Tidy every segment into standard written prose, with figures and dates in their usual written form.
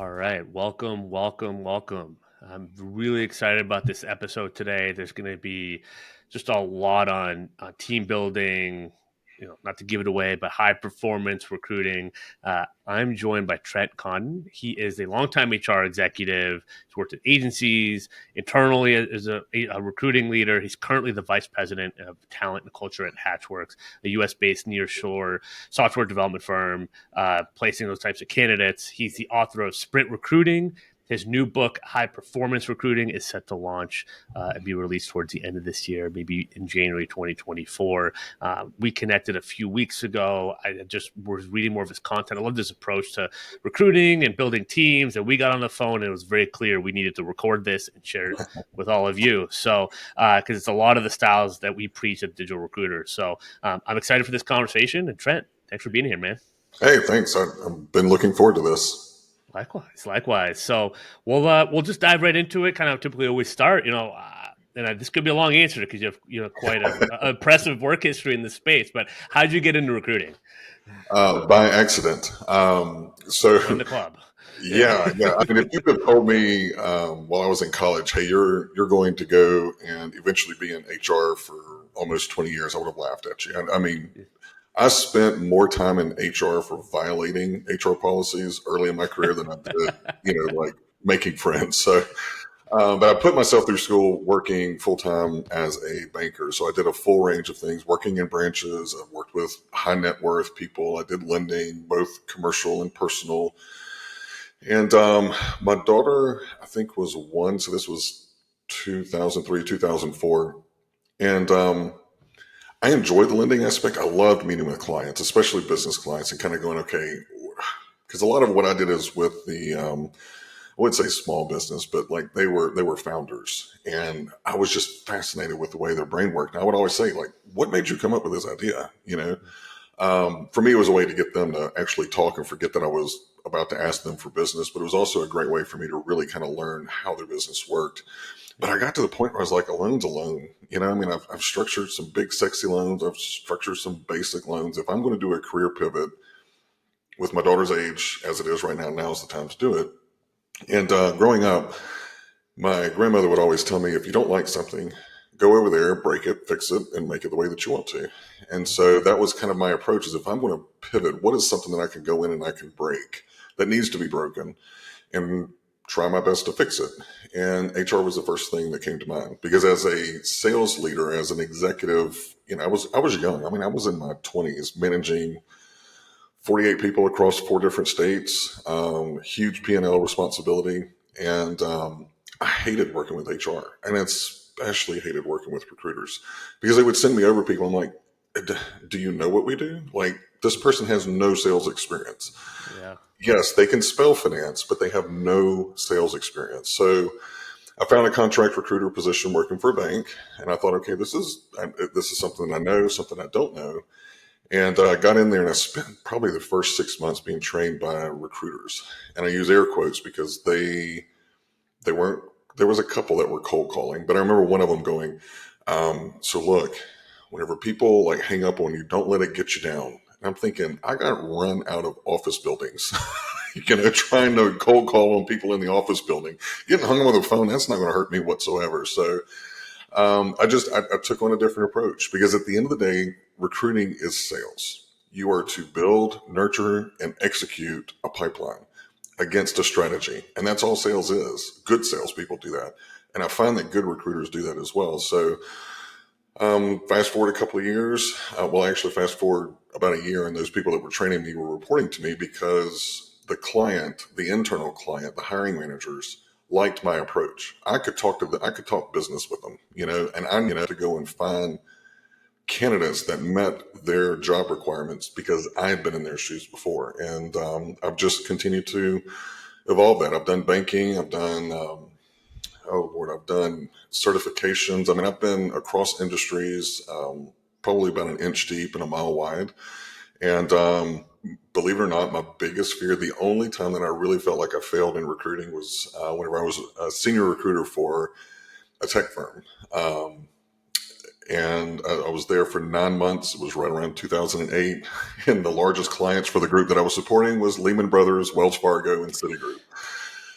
All right. Welcome, welcome, welcome. I'm really excited about this episode today. There's going to be just a lot on team building, not to give it away, but high performance recruiting. I'm joined by Trent Cotton. He is a longtime HR executive. He's worked at agencies, internally as a recruiting leader. He's currently the vice president of talent and culture at Hatchworks, a US based nearshore software development firm placing those types of candidates. He's the author of Sprint Recruiting. His new book, High Performance Recruiting, is set to launch and be released towards the end of this year, maybe in January 2024. We connected a few weeks ago. I just was reading more of his content. I love this approach to recruiting and building teams. And we got on the phone, and it was very clear we needed to record this and share it with all of you. So, because it's a lot of the styles that we preach at Digital Recruiter. So, I'm excited for this conversation. And Trent, thanks for being here, man. Hey, thanks. I've been looking forward to this. Likewise. So we'll just dive right into it. Kind of typically always start, and this could be a long answer because you have quite a impressive work history in this space. But how did you get into recruiting? By accident. In the club. Yeah. I mean, if you had told me while I was in college, hey, you're going to go and eventually be in HR for almost 20 years, I would have laughed at you. I mean, I spent more time in HR for violating HR policies early in my career than I did, like making friends. So, but I put myself through school working full time as a banker. So I did a full range of things, working in branches. I worked with high net worth people. I did lending, both commercial and personal. And my daughter, I think, was one. So this was 2003, 2004. And I enjoyed the lending aspect. I loved meeting with clients, especially business clients, and kind of going, okay, because a lot of what I did is with the, I wouldn't say small business, but like they were founders, and I was just fascinated with the way their brain worked. And I would always say, like, what made you come up with this idea? For me, it was a way to get them to actually talk and forget that I was about to ask them for business, but it was also a great way for me to really kind of learn how their business worked. But I got to the point where I was like, a loan's a loan. I've structured some big, sexy loans. I've structured some basic loans. If I'm going to do a career pivot with my daughter's age, as it is right now, now's the time to do it. And growing up, my grandmother would always tell me, if you don't like something, go over there, break it, fix it, and make it the way that you want to. And so that was kind of my approach, is if I'm going to pivot, what is something that I can go in and I can break that needs to be broken, and try my best to fix it. And HR was the first thing that came to mind, because as a sales leader, as an executive, I was young. I mean, I was in my 20s, managing 48 people across 4 different states, huge P&L responsibility. And I hated working with HR, and especially hated working with recruiters, because they would send me over people. I'm like, do you know what we do? Like, this person has no sales experience. Yeah. Yes, they can spell finance, but they have no sales experience. So I found a contract recruiter position working for a bank, and I thought, okay, this is something I know, something I don't know. And I got in there, and I spent probably the first 6 months being trained by recruiters. And I use air quotes because they weren't, there was a couple that were cold calling, but I remember one of them going, so look, whenever people like hang up on you, don't let it get you down. And I'm thinking, I got run out of office buildings, trying to cold call on people in the office building. Getting hung on the phone, that's not going to hurt me whatsoever. So I took on a different approach, because at the end of the day, recruiting is sales. You are to build, nurture, and execute a pipeline against a strategy. And that's all sales is. Good salespeople do that. And I find that good recruiters do that as well. So fast forward a couple of years, actually fast forward about a year, and those people that were training me were reporting to me, because the client, the internal client, the hiring managers liked my approach. I could talk business with them, and I had to go and find candidates that met their job requirements, because I had been in their shoes before. And I've just continued to evolve that. I've done banking. I've done, I've done certifications. I mean, I've been across industries, probably about an inch deep and a mile wide. And believe it or not, my biggest fear, the only time that I really felt like I failed in recruiting, was whenever I was a senior recruiter for a tech firm. And I was there for 9 months. It was right around 2008. And the largest clients for the group that I was supporting was Lehman Brothers, Wells Fargo, and Citigroup.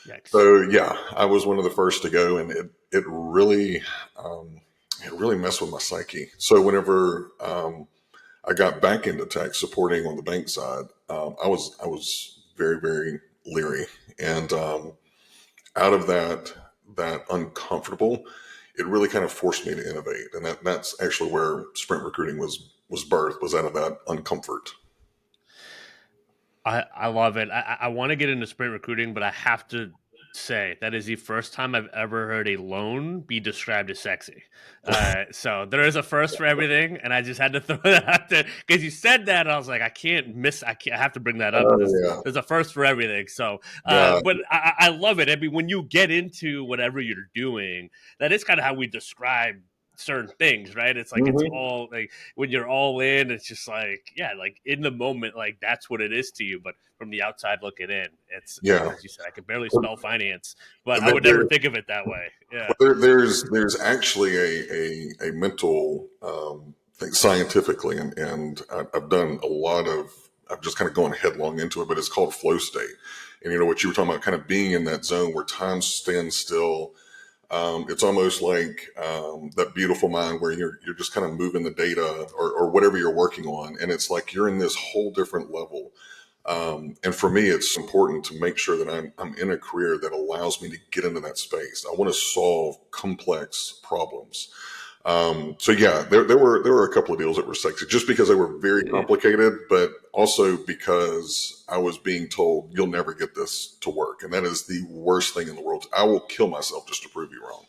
Yikes. So yeah, I was one of the first to go, and um, it really messed with my psyche. So whenever I got back into tech, supporting on the bank side, I was very very leery, and out of that uncomfortable, it really kind of forced me to innovate, and that's actually where sprint recruiting was birthed, was out of that uncomfort. I love it. I want to get into sprint recruiting, but I have to say that is the first time I've ever heard a loan be described as sexy. So there is a first for everything, and I just had to throw that out there because you said that, and I was like, I can't miss. I have to bring that up because Yeah, there's a first for everything. So, yeah, but I love it. I mean, when you get into whatever you're doing, that is kind of how we describe certain things, right? It's like it's hmm, all like when you're all in, it's just like, yeah, like in the moment, like that's what it is to you. But from the outside looking in, it's yeah. as you said, I can barely spell finance, but I There, would never think of it that way. Yeah. there's actually a mental thing scientifically, and I've done a lot of. I've just kind of gone headlong into it, but it's called flow state. And you know what you were talking about, kind of being in that zone where time stands still. It's almost like that beautiful mind where you're just kind of moving the data or whatever you're working on, and it's like you're in this whole different level. And for me, it's important to make sure that I'm in a career that allows me to get into that space. I want to solve complex problems. So yeah, there were a couple of deals that were sexy just because they were very complicated, but also because I was being told you'll never get this to work, and that is the worst thing in the world. I will kill myself just to prove you wrong.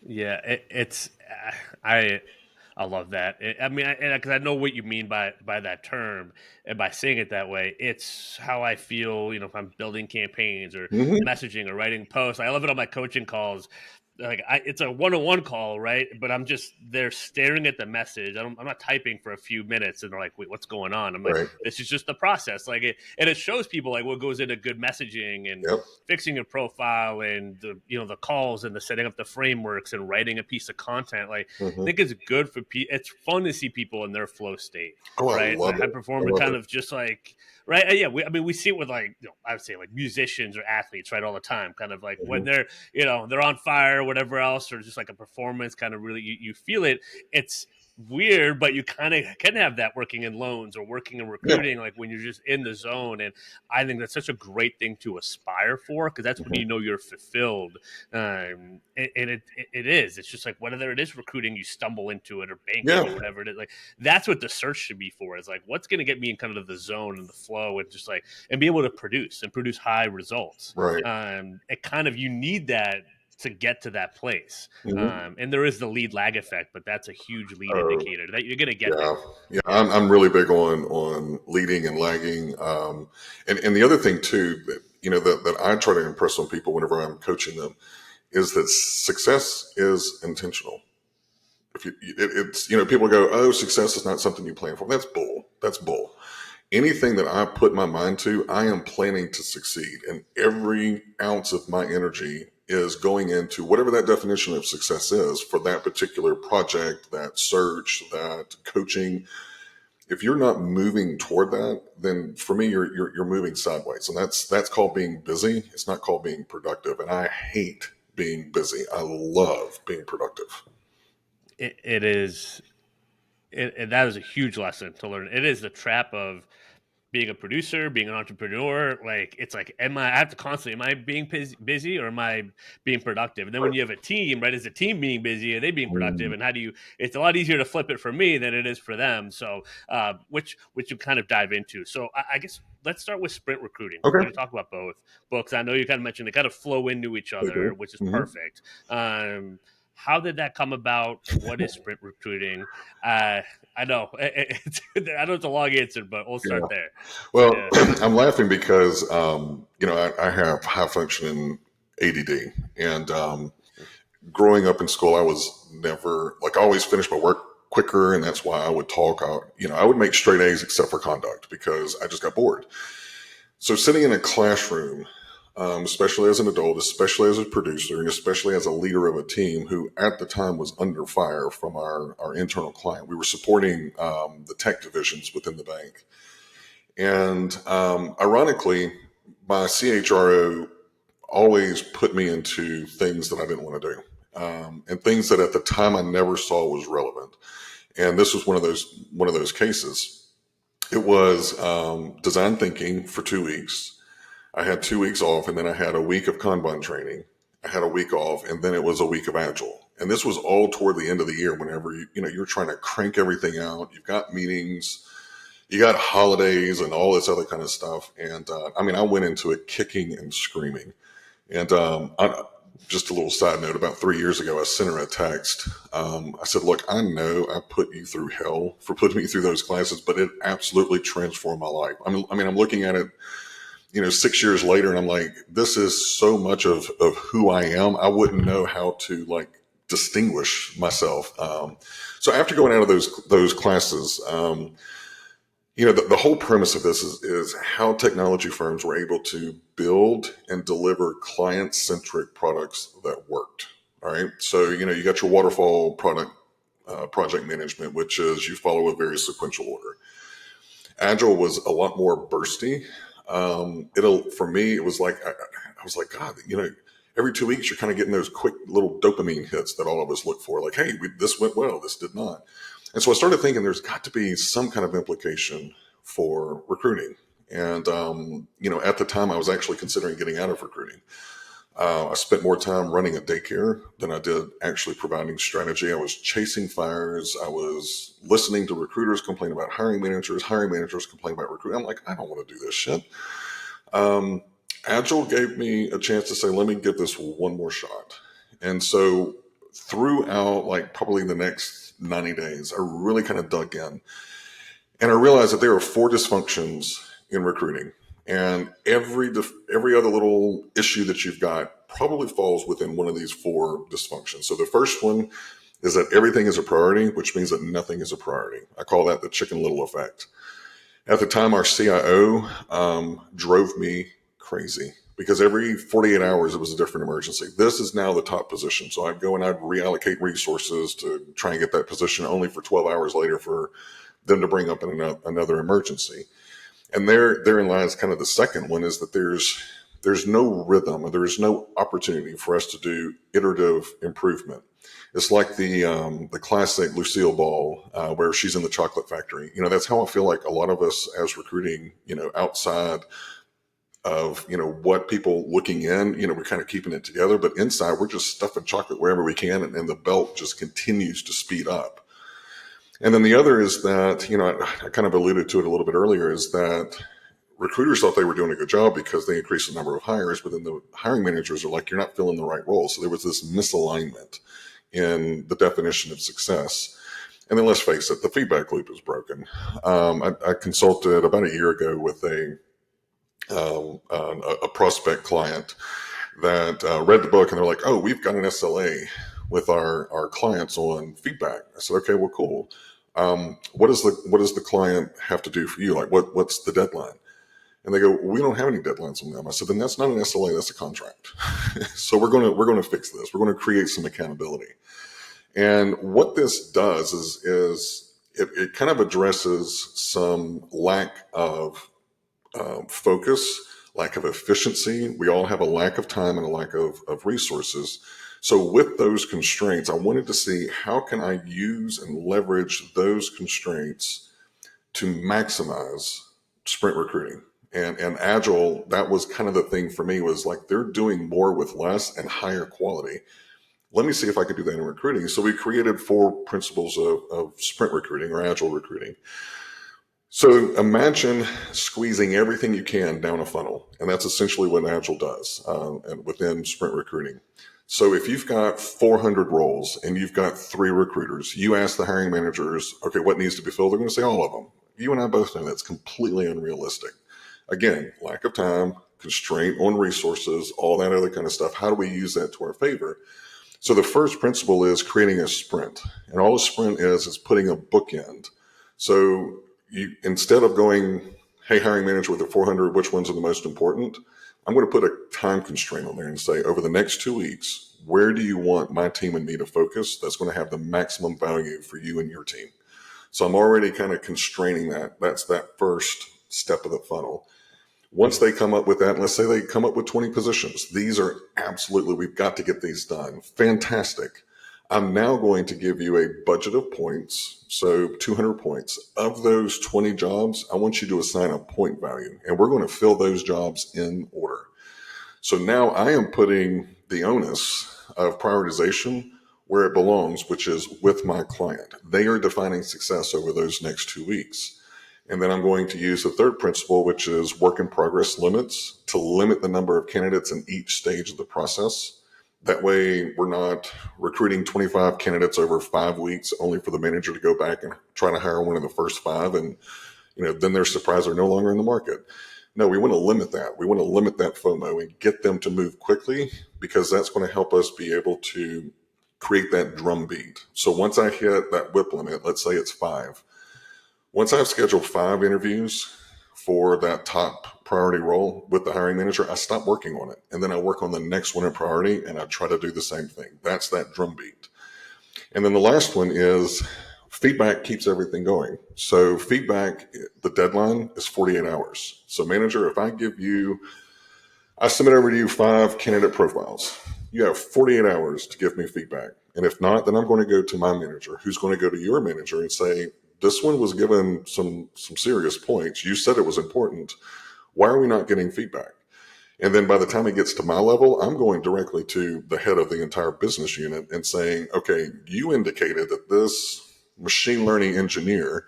Yeah, it's I I love that. I mean, because I know what you mean by that term and by saying it that way. It's how I feel. You know, if I'm building campaigns or Hmm. messaging or writing posts, I love it on my coaching calls. Like it's a one-on-one call, right? But I'm just they're staring at the message. I'm not typing for a few minutes, and they're like, "Wait, what's going on?" I'm like, Right. "This is just the process." Like, and it shows people like what goes into good messaging and Yep. fixing your profile and the calls and the setting up the frameworks and writing a piece of content. Like I Hmm. think it's good for people. It's fun to see people in their flow state, Oh, I right? love High it. I performance, love kind it. of just like right. Yeah, I mean, we see it with like I would say like musicians or athletes, right, all the time. Kind of like when Hmm. they're on fire or whatever else, or just like a performance, kind of really you feel it. It's weird, but you kind of can have that working in loans or working in Yeah. recruiting, like when you're just in the zone. And I think that's such a great thing to aspire for because that's when Hmm. you know you're fulfilled. And it is. It's just like whether it is recruiting, you stumble into it, or banking, or Yeah. whatever it is. Like that's what the search should be for. Is like what's going to get me in kind of the zone and the flow, and just like and be able to produce high results. Right. It kind of you need that to get to that place. Hmm. And there is the lead lag effect, but that's a huge lead indicator that you're going to get Yeah, there. yeah, Yeah. I'm really big on leading and lagging, and the other thing too that that I try to impress on people whenever I'm coaching them is that success is intentional. If it's people go, oh, success is not something you plan for. That's bull. That's bull. Anything that I put my mind to, I am planning to succeed, and every ounce of my energy is going into whatever that definition of success is for that particular project, that search, that coaching. If you're not moving toward that, then for me, you're moving sideways, and that's called being busy. It's not called being productive, and I hate being busy. I love being productive. It is. That is a huge lesson to learn. It is the trap of being a producer, being an entrepreneur. Like it's like, I have to constantly, am I being busy or am I being productive? And then when you have a team, right? Is the team being busy? Are they being productive? Mm. And how do you? It's a lot easier to flip it for me than it is for them. So, which you kind of dive into. So I guess let's start with sprint recruiting. We're Okay, going to talk about both books. I know you kind of mentioned they kind of flow into each they other, do. which is Hmm. perfect. How did that come about? What is sprint recruiting? Uh, I know I know it's a long answer, but we'll Yeah. start there. Well, Yeah. I'm laughing because I have high functioning ADD, and growing up in school, I was never like I always finished my work quicker, and that's why I would talk. I would make straight A's except for conduct because I just got bored. So sitting in a classroom, especially as an adult, especially as a producer, and especially as a leader of a team who at the time was under fire from our internal client, we were supporting the tech divisions within the bank. And ironically, my CHRO always put me into things that I didn't want to do, and things that at the time I never saw was relevant. And this was one of those cases. It was design thinking for 2 weeks. I had 2 weeks off, and then I had a week of Kanban training. I had a week off, and then it was a week of Agile. And this was all toward the end of the year. Whenever you're trying to crank everything out, you've got meetings, you got holidays, and all this other kind of stuff. And I went into it kicking and screaming. And just a little side note: about 3 years ago, I sent her a text. I said, "Look, I know I put you through hell for putting me through those classes, but it absolutely transformed my life." I'm looking at it 6 years later, and I'm like, this is so much of who I am. I wouldn't know how to distinguish myself. So after going out of those classes, the whole premise of this is how technology firms were able to build and deliver client-centric products that worked. All right. So, you got your Waterfall project management, which is you follow a very sequential order. Agile was a lot more bursty. For me, it was like, I was like, God, every 2 weeks you're kind of getting those quick little dopamine hits that all of us look for. Like, hey, this went well, this did not. And so I started thinking there's got to be some kind of implication for recruiting. And, at the time I was actually considering getting out of recruiting. I spent more time running a daycare than I did actually providing strategy. I was chasing fires. I was listening to recruiters complain about hiring managers complain about recruiting. I'm like, I don't want to do this shit. Agile gave me a chance to say, let me give this one more shot. And so throughout probably the next 90 days, I really kind of dug in. And I realized that there are 4 dysfunctions in recruiting. And every other little issue that you've got probably falls within one of these 4 dysfunctions. So the first one is that everything is a priority, which means that nothing is a priority. I call that the Chicken Little effect. At the time, our CIO drove me crazy because every 48 hours it was a different emergency. This is now the top position. So I'd go and I'd reallocate resources to try and get that position, only for 12 hours later for them to bring up another emergency. And therein lies kind of the second one, is that there's no rhythm, or there's no opportunity for us to do iterative improvement. It's like the classic Lucille Ball, where she's in the chocolate factory. That's how I feel like a lot of us as recruiting, outside of, what people looking in, we're kind of keeping it together, but inside we're just stuffing chocolate wherever we can. And the belt just continues to speed up. And then the other is that, I kind of alluded to it a little bit earlier, is that recruiters thought they were doing a good job because they increased the number of hires, but then the hiring managers are like, you're not filling the right role. So there was this misalignment in the definition of success. And then let's face it, the feedback loop is broken. I consulted about a year ago with a prospect client that read the book, and they're like, oh, we've got an SLA with our clients on feedback. I said, okay, well, cool. What does the client have to do for you? Like, what's the deadline? And they go, we don't have any deadlines on them. I said, then that's not an SLA, that's a contract. So we're going to fix this. We're going to create some accountability. And what this does is it kind of addresses some lack of focus, lack of efficiency. We all have a lack of time and a lack of resources. So with those constraints, I wanted to see how can I use and leverage those constraints to maximize sprint recruiting. And Agile, that was kind of the thing for me, was like, they're doing more with less and higher quality. Let me see if I could do that in recruiting. So we created 4 principles of sprint recruiting, or Agile recruiting. So imagine squeezing everything you can down a funnel. And that's essentially what Agile does and within sprint recruiting. So if you've got 400 roles and you've got 3 recruiters, you ask the hiring managers, okay, what needs to be filled? They're going to say all of them. You and I both know that's completely unrealistic. Again, lack of time, constraint on resources, all that other kind of stuff. How do we use that to our favor? So the first principle is creating a sprint. And all a sprint is putting a bookend. So instead of going, hey, hiring manager, with the 400, which ones are the most important? I'm going to put a time constraint on there and say, over the next 2 weeks, where do you want my team and me to focus? That's going to have the maximum value for you and your team. So I'm already kind of constraining that. That's that first step of the funnel. Once they come up with that, and let's say they come up with 20 positions, these are absolutely, we've got to get these done. Fantastic. I'm now going to give you a budget of points. So 200 points. Of those 20 jobs, I want you to assign a point value, and we're going to fill those jobs in order. So now I am putting the onus of prioritization where it belongs, which is with my client. They are defining success over those next 2 weeks. And then I'm going to use the third principle, which is work in progress limits, to limit the number of candidates in each stage of the process. That way, we're not recruiting 25 candidates over 5 weeks only for the manager to go back and try to hire one of the first five. And, then they're surprised they're no longer in the market. No, we want to limit that. We want to limit that FOMO and get them to move quickly, because that's going to help us be able to create that drumbeat. So once I hit that whip limit, let's say it's 5. Once I've scheduled 5 interviews for that top priority role with the hiring manager, I stop working on it. And then I work on the next one in priority, and I try to do the same thing. That's that drumbeat. And then the last one is feedback keeps everything going. So feedback, the deadline is 48 hours. So manager, if I submit over to you 5 candidate profiles, you have 48 hours to give me feedback. And if not, then I'm going to go to my manager, who's going to go to your manager and say, this one was given some serious points. You said it was important. Why are we not getting feedback? And then by the time it gets to my level, I'm going directly to the head of the entire business unit and saying, okay, you indicated that this machine learning engineer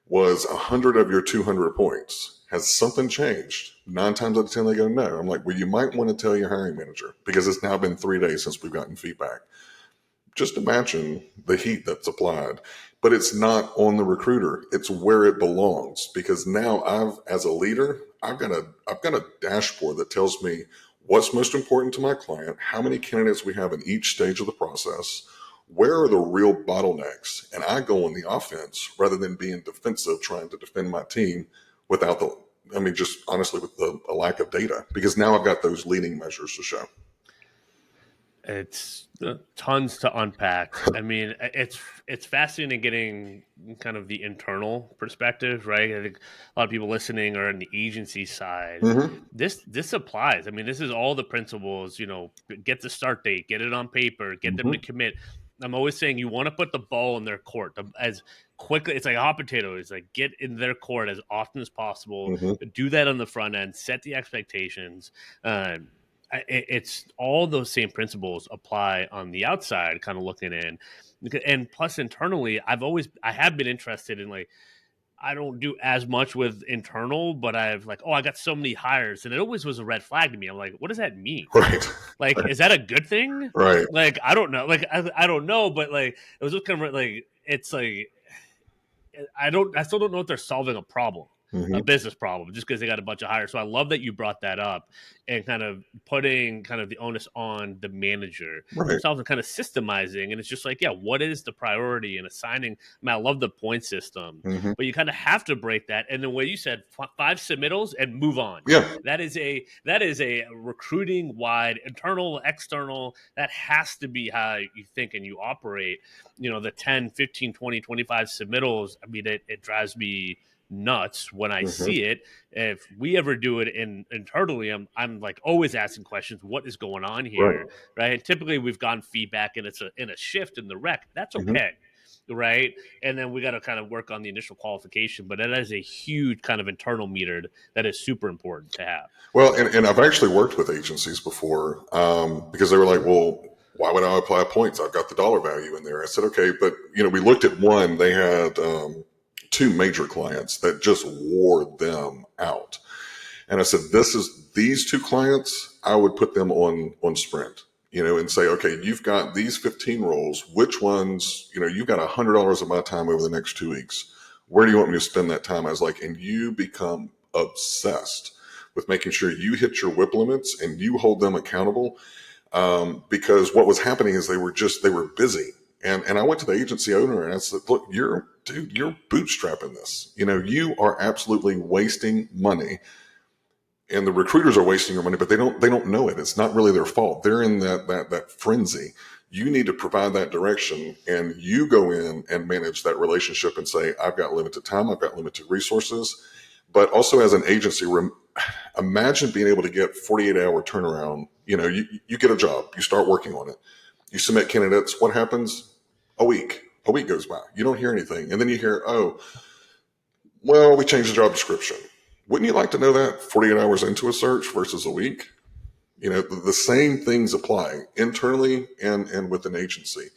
was 100 of your 200 points. Has something changed? 9 times out of 10, they go, no. I'm like, well, you might want to tell your hiring manager, because it's now been 3 days since we've gotten feedback. Just imagine the heat that's applied, but it's not on the recruiter. It's where it belongs, because now as a leader, I've got a dashboard that tells me what's most important to my client, how many candidates we have in each stage of the process, where are the real bottlenecks, and I go on the offense rather than being defensive, trying to defend my team just honestly with a lack of data, because now I've got those leading measures to show. It's tons to unpack. I mean, it's fascinating getting kind of the internal perspective, right? I think a lot of people listening are on the agency side. Mm-hmm. This applies. I mean, this is all the principles. Get the start date, get it on paper, get them to Mm-hmm. commit. I'm always saying you want to put the ball in their court as quickly. It's like a hot potato. It's like get in their court as often as possible. Mm-hmm. Do that on the front end. Set the expectations. It's all those same principles apply on the outside, kind of looking in, and plus internally, I have been interested in, like, I don't do as much with internal, but I've like, I got so many hires, and it always was a red flag to me. I'm like, what does that mean? Right. Like, is that a good thing? Right. Like, I don't know. Like, I don't know, but like, it was just kind of like, it's like, I still don't know if they're solving a problem, a Mm-hmm. business problem, just because they got a bunch of hires. So I love that you brought that up and kind of putting kind of the onus on the manager Right. themselves and kind of systemizing. And it's just like, yeah, what is the priority and assigning? I mean, I love the point system, Mm-hmm. but you kind of have to break that. And the way you said, 5 submittals and move on. Yeah. That is a recruiting wide, internal, external. That has to be how you think and you operate. The 10, 15, 20, 25 submittals. I mean, it drives me nuts when I Mm-hmm. see it. If we ever do it internally, I'm like always asking questions. What is going on Right. here, right? And typically we've gotten feedback, and it's in a shift in the rec. That's Mm-hmm. okay, right? And then we got to kind of work on the initial qualification. But that is a huge kind of internal meter that is super important to have. Well, and I've actually worked with agencies before, because they were like, well, why would I apply points? I've got the dollar value in there. I said, okay, but we looked at one. They had 2 major clients that just wore them out, and I said, these 2 clients, I would put them on sprint, and say, okay, you've got these 15 roles. Which ones, you've got $100 of my time over the next 2 weeks. Where do you want me to spend that time? I was like, and you become obsessed with making sure you hit your whip limits and you hold them accountable. Because what was happening is they were busy. And I went to the agency owner and I said, look, you're bootstrapping this. You are absolutely wasting money, and the recruiters are wasting your money, but they don't know it. It's not really their fault. They're in that frenzy. You need to provide that direction, and you go in and manage that relationship and say, I've got limited time. I've got limited resources. but also as an agency, imagine being able to get 48-hour turnaround. You get a job, you start working on it, you submit candidates. What happens? A week goes by, you don't hear anything, and then you hear, oh, well, we changed the job description. Wouldn't you like to know that 48 hours into a search versus a week? The same things apply internally and with an agency.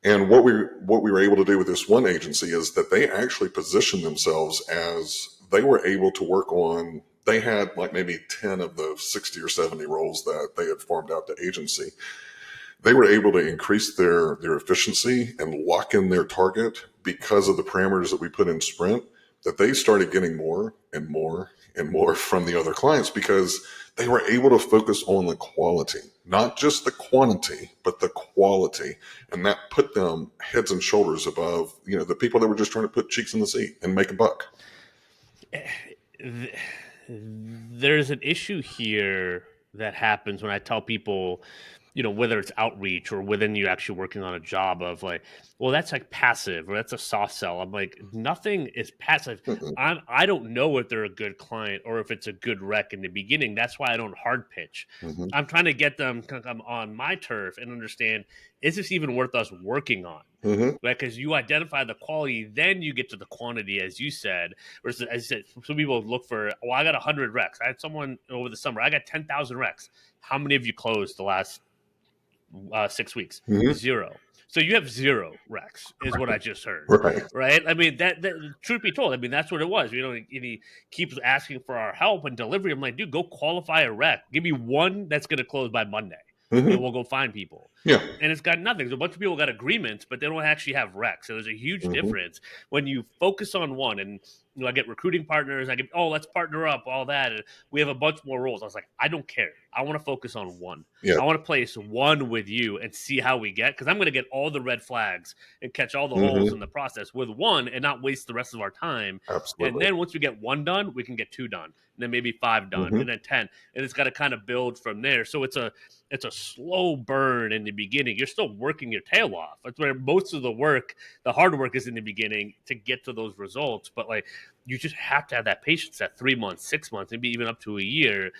And what we were able to do with this one agency is that they actually positioned themselves as they were able to work on, they had like maybe 10 of the 60 or 70 roles that they had farmed out to agency. They were able to increase their efficiency and lock in their target because of the parameters that we put in Sprint, that they started getting more and more and more from the other clients because they were able to focus on the quality, not just the quantity, but the quality. And that put them heads and shoulders above, the people that were just trying to put cheeks in the seat and make a buck. There's an issue here that happens when I tell people, whether it's outreach or within you actually working on a job of like, well, that's like passive or that's a soft sell. I'm like, nothing is passive. I don't know if they're a good client or if it's a good rec in the beginning. That's why I don't hard pitch. Mm-hmm. I'm trying to get them to come on my turf and understand, is this even worth us working on? Mm-hmm. Right? Because you identify the quality, then you get to the quantity, as you said. Versus, as you said, some people look for, I got 100 recs. I had someone over the summer, I got 10,000 recs. How many of you closed the last 6 weeks? Mm-hmm. 0. So you have 0 recs, is what I just heard. Right. I mean, that truth be told, I mean, that's what it was. He keeps asking for our help and delivery. I'm like, dude, go qualify a rec. Give me one that's going to close by Monday. Mm-hmm. And we'll go find people. Yeah. And it's got nothing. So a bunch of people got agreements, but they don't actually have recs. So there's a huge difference when you focus on one. And I get recruiting partners. I get, let's partner up, all that. And we have a bunch more roles. I was like, I don't care. I want to focus on one. Yeah. I want to place one with you and see how we get, because I'm going to get all the red flags and catch all the holes in the process with one and not waste the rest of our time. Absolutely. And then once we get 1 done, we can get 2 done, and then maybe 5 done, and then 10. And it's got to kind of build from there. So it's a slow burn in the beginning. You're still working your tail off. That's where most of the work, the hard work, is in the beginning to get to those results. But like, you just have to have that patience, that 3 months, 6 months, maybe even up to a year,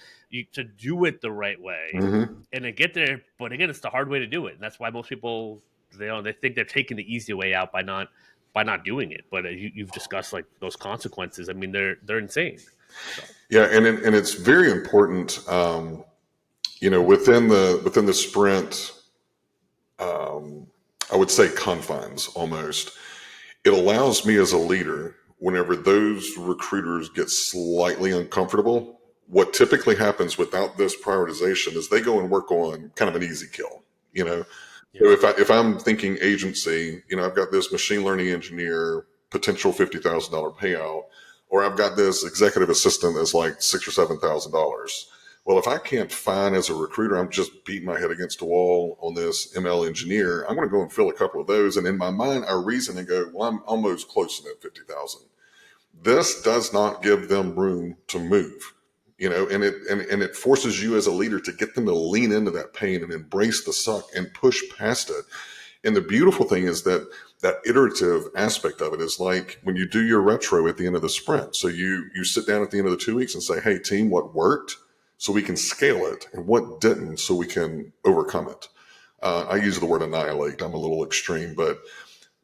to do it the right way and to get there. But again, it's the hard way to do it, and that's why most people they think they're taking the easy way out by not doing it. But you've discussed like those consequences. I mean, they're insane. So. Yeah, and it's very important. Within the sprint, I would say confines almost. It allows me as a leader, whenever those recruiters get slightly uncomfortable, what typically happens without this prioritization is they go and work on kind of an easy kill. So if I'm thinking agency, I've got this machine learning engineer, potential $50,000 payout, or I've got this executive assistant that's like $6,000 or $7,000. Well, if I can't find as a recruiter, I'm just beating my head against a wall on this ML engineer, I'm going to go and fill a couple of those. And in my mind, I reason and go, well, I'm almost close to that 50,000. This does not give them room to move, and it forces you as a leader to get them to lean into that pain and embrace the suck and push past it. And the beautiful thing is that iterative aspect of it is like when you do your retro at the end of the sprint. So you sit down at the end of the 2 weeks and say, hey, team, what worked? So we can scale it, and what didn't, so we can overcome it. I use the word annihilate. I'm a little extreme, but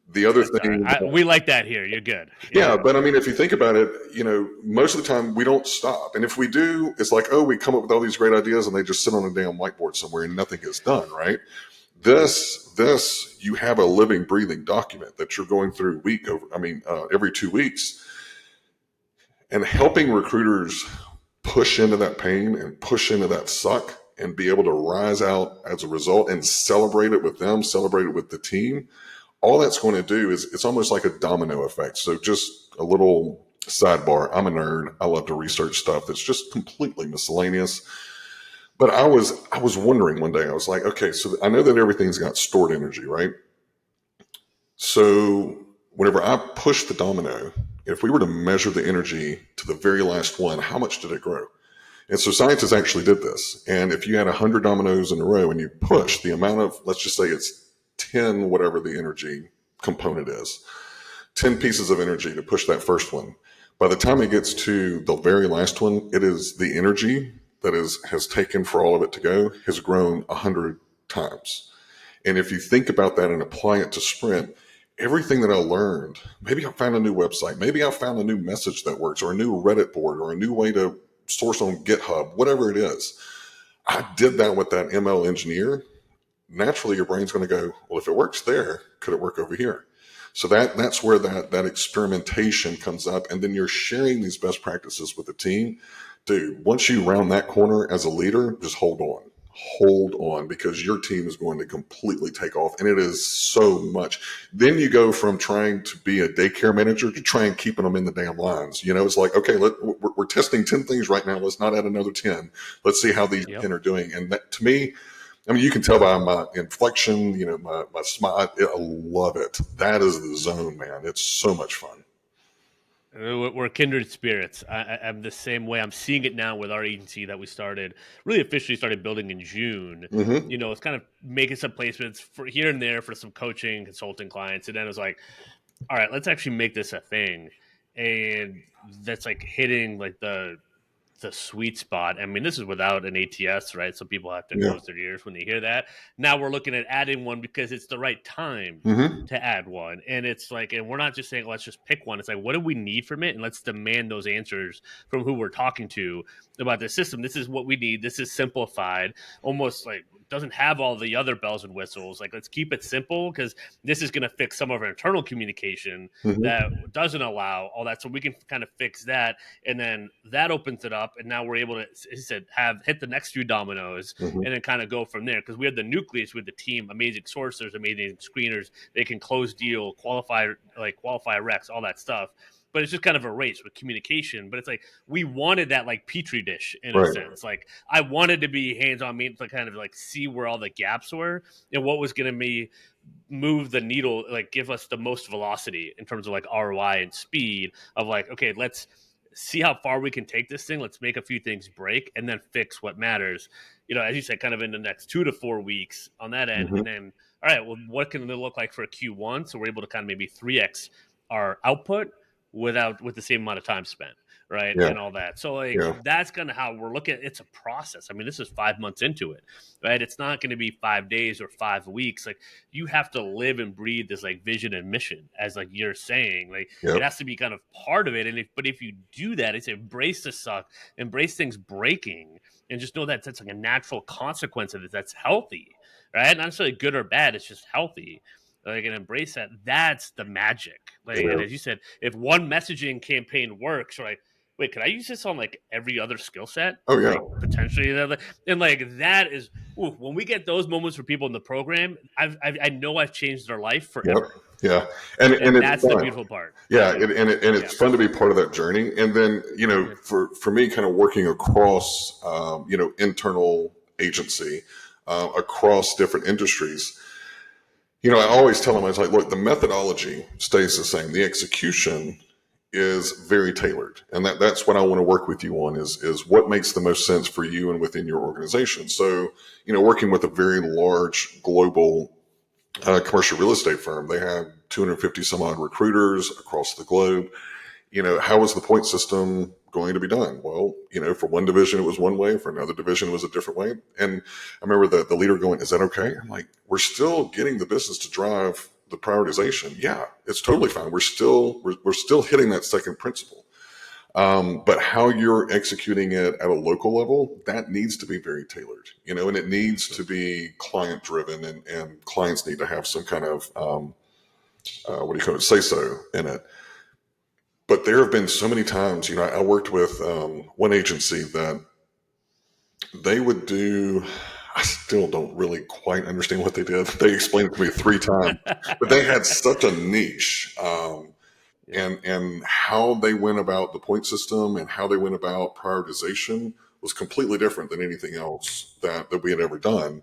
the other thing, we like that here. You're good. Yeah, but I mean, if you think about it, most of the time we don't stop, and if we do, it's like, we come up with all these great ideas, and they just sit on a damn whiteboard somewhere, and nothing gets done. Right? This, you have a living, breathing document that you're going through every 2 weeks, and helping recruiters push into that pain and push into that suck and be able to rise out as a result and celebrate it with them, celebrate it with the team. All that's going to do is it's almost like a domino effect. So just a little sidebar. I'm a nerd. I love to research stuff that's just completely miscellaneous. But I was wondering one day, I was like, okay, so I know that everything's got stored energy, right? So whenever I push the domino, if we were to measure the energy to the very last one, how much did it grow? And so scientists actually did this. And if you had 100 dominoes in a row and you push the amount of, let's just say it's 10, whatever the energy component is, 10 pieces of energy to push that first one. By the time it gets to the very last one, it is the energy that has taken for all of it to go has grown 100 times. And if you think about that and apply it to sprint, everything that I learned, maybe I found a new website, maybe I found a new message that works, or a new Reddit board, or a new way to source on GitHub, whatever it is. I did that with that ML engineer. Naturally, your brain's going to go, well, if it works there, could it work over here? So that's where that experimentation comes up. And then you're sharing these best practices with the team. Dude, once you round that corner as a leader, just hold on, because your team is going to completely take off. And it is so much. Then you go from trying to be a daycare manager to trying keeping them in the damn lines. It's like, okay, we're testing 10 things right now. Let's not add another 10. Let's see how these Yep. 10 are doing. And that, to me, I mean, you can tell by my inflection, my smile. I love it. That is the zone, man. It's so much fun. We're kindred spirits. I'm the same way. I'm seeing it now with our agency that we really officially started building in June. Mm-hmm. It's kind of making some placements for here and there for some coaching, consulting clients. And then it was like, all right, let's actually make this a thing. And that's like hitting like the sweet spot. I mean, this is without an ATS, right? So people have to Yeah. close their ears when they hear that. Now we're looking at adding one because it's the right time Mm-hmm. to add one. And it's like, and we're not just saying, let's just pick one. It's like, what do we need from it? And let's demand those answers from who we're talking to about the system. This is what we need. This is simplified, almost like doesn't have all the other bells and whistles. Like, let's keep it simple because this is going to fix some of our internal communication Mm-hmm. that doesn't allow all that. So we can kind of fix that. And then that opens it up. And now we're able to, as you said, hit the next few dominoes Mm-hmm. and then kind of go from there. Because we have the nucleus with the team, amazing sourcers, amazing screeners. They can close deal, qualify recs, all that stuff. But it's just kind of a race with communication. But it's like we wanted that like petri dish in a Right. sense. Like I wanted to be hands on, me to kind of like see where all the gaps were and what was going to move the needle, like give us the most velocity in terms of like ROI and speed of like, okay, let's see how far we can take this thing. Let's make a few things break and then fix what matters. As you said, kind of in the next 2 to 4 weeks on that end. Mm-hmm. And then, all right, well, what can it look like for a Q1? So we're able to kind of maybe 3x our output with the same amount of time spent, right? Yeah. And all that. So like Yeah. that's kind of how we're looking at it's a process. I mean, this is 5 months into it, right? It's not going to be 5 days or 5 weeks. Like you have to live and breathe this like vision and mission, as like you're saying. Like Yep. it has to be kind of part of it. And if you do that, it's embrace the suck, embrace things breaking, and just know that that's like a natural consequence of it. That's healthy, right? Not necessarily good or bad. It's just healthy. Like and embrace that. That's the magic. Like, Yeah. and as you said, if one messaging campaign works, like, wait, could I use this on like every other skill set? Oh yeah. Like potentially, and like that is when we get those moments for people in the program. I know I've changed their life Yep. forever, Yeah. And and it's that's the fun. beautiful part. Yeah. And it's fun to be part of that journey. And then, Yeah. for me, kind of working across, internal agency, across different industries, I always tell them, I was like, look, the methodology stays the same. The execution is very tailored. And that's what I want to work with you on is what makes the most sense for you and within your organization. So, working with a very large global commercial real estate firm, they had 250 some odd recruiters across the globe. How is the point system going to be done? Well, for one division, it was one way. For another division, it was a different way. And I remember the leader going, is that okay? I'm like, we're still getting the business to drive the prioritization. Yeah, it's totally fine. We're still hitting that second principle. But how you're executing it at a local level, that needs to be very tailored, and it needs to be client driven, and clients need to have some kind of, what do you call it, say so in it. But there have been so many times, I worked with one agency that they would do, I still don't really quite understand what they did. They explained it to me 3 times, but they had such a niche. Yeah. And how they went about the point system and how they went about prioritization was completely different than anything else that we had ever done,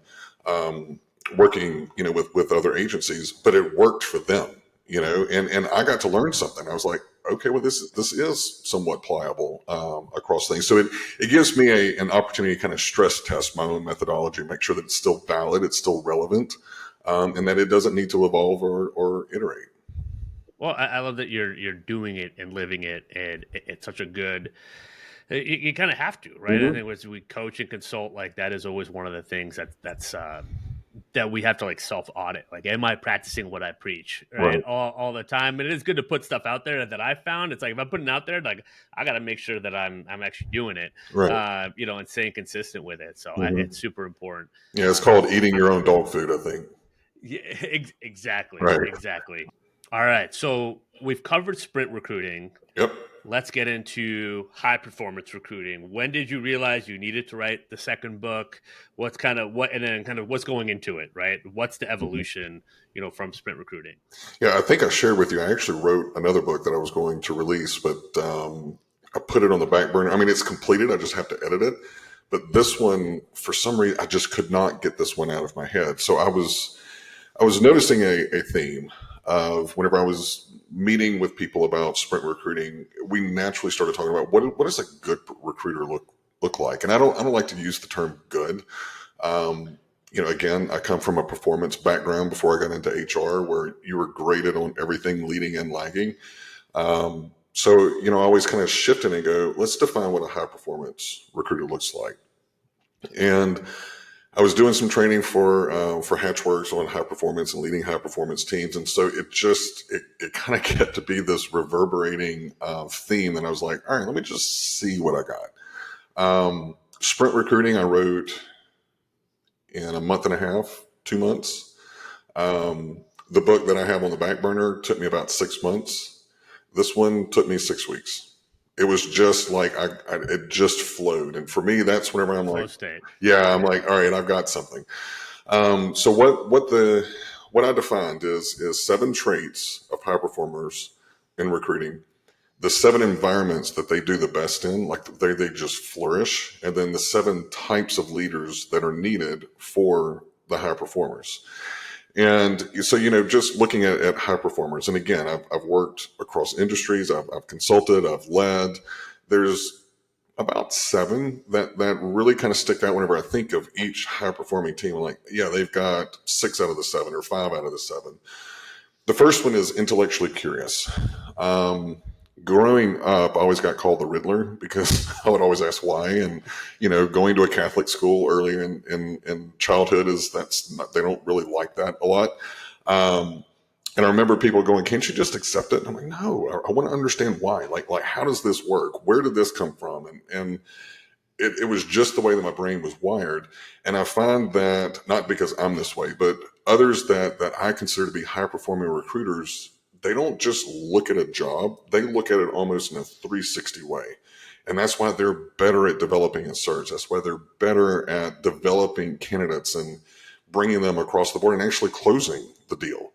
working, with other agencies, but it worked for them, and I got to learn something. I was like, okay, well, this is somewhat pliable, across things. So it gives me an opportunity to kind of stress test my own methodology, make sure that it's still valid, it's still relevant, and that it doesn't need to evolve or iterate. Well, I love that you're doing it and living it, and it's such a good. You kind of have to, right? I Hmm. think as we coach and consult, like that is always one of the things that we have to like self audit. Like, am I practicing what I preach, right? Right, All the time. And it is good to put stuff out there that I found. It's like if I'm putting it out there, like I got to make sure that I'm actually doing it, right. and staying consistent with it. So it's Hmm. super important. Yeah, it's Um, called eating your own dog food, I think. yeah, exactly, Right. exactly. All right, so we've covered sprint recruiting. Yep. Let's get into high performance recruiting. When did you realize you needed to write the second book? What's kind of what, and then kind of what's going into it, right? What's the Mhm. evolution, from sprint recruiting? Yeah, I think I shared with you. I actually wrote another book that I was going to release, but I put it on the back burner. I mean, it's completed. I just have to edit it. But this one, for some reason, I just could not get this one out of my head. So I was noticing a theme of whenever I was meeting with people about sprint recruiting, we naturally started talking about what does a good recruiter look like. And I don't like to use the term good. Um, again, I come from a performance background before I got into HR, where you were graded on everything leading and lagging. So I always kind of shifted and go, let's define what a high performance recruiter looks like. And I was doing some training for Hatchworks on high performance and leading high performance teams, and so it kind of get to be this reverberating theme. And I was like, all right, let me just see what I got. Sprint recruiting, I wrote in a month and a half, 2 months. The book that I have on the back burner took me about 6 months. This one took me 6 weeks. It was just like it just flowed, and for me, that's whenever I'm Flow like, state. yeah, I'm Yeah. like, all right, I've got something. So what I defined is 7 traits of high performers in recruiting, the 7 environments that they do the best in, like they just flourish, and then the 7 types of leaders that are needed for the high performers. And so, just looking at high performers, and again, I've worked across industries, I've consulted, I've led. There's about 7 that really kind of stick out whenever I think of each high performing team. I'm like, yeah, they've got 6 out of the 7 or 5 out of the 7. The first one is intellectually curious. Um, Growing up, I always got called the Riddler because I would always ask why. And going to a Catholic school early in childhood is that's not, they don't really like that a lot. Um, and I remember people going, "Can't you just accept it?" And I'm like, "No, I want to understand why. Like, how does this work? Where did this come from?" And it was just the way that my brain was wired. And I find that not because I'm this way, but others that I consider to be high performing recruiters, they don't just look at a job, they look at it almost in a 360 way. And that's why they're better at developing a search. That's why they're better at developing candidates and bringing them across the board and actually closing the deal,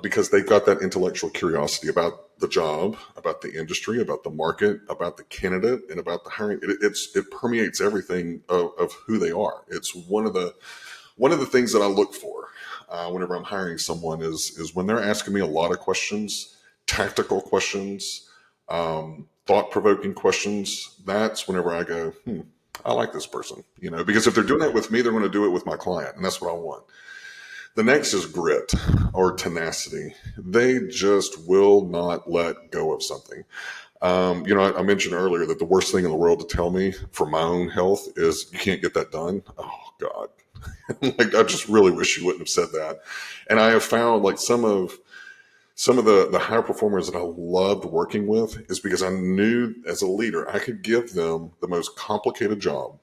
because they've got that intellectual curiosity about the job, about the industry, about the market, about the candidate, and about the hiring. It permeates everything of who they are. It's one of the things that I look for whenever I'm hiring someone is when they're asking me a lot of questions, tactical questions, thought provoking questions. That's whenever I go, I like this person, because if they're doing that with me, they're going to do it with my client, and that's what I want. The next is grit or tenacity. They just will not let go of something. I mentioned earlier that the worst thing in the world to tell me for my own health is you can't get that done. Oh God. Like, I just really wish you wouldn't have said that. And I have found like some of the higher performers that I loved working with is because I knew as a leader I could give them the most complicated job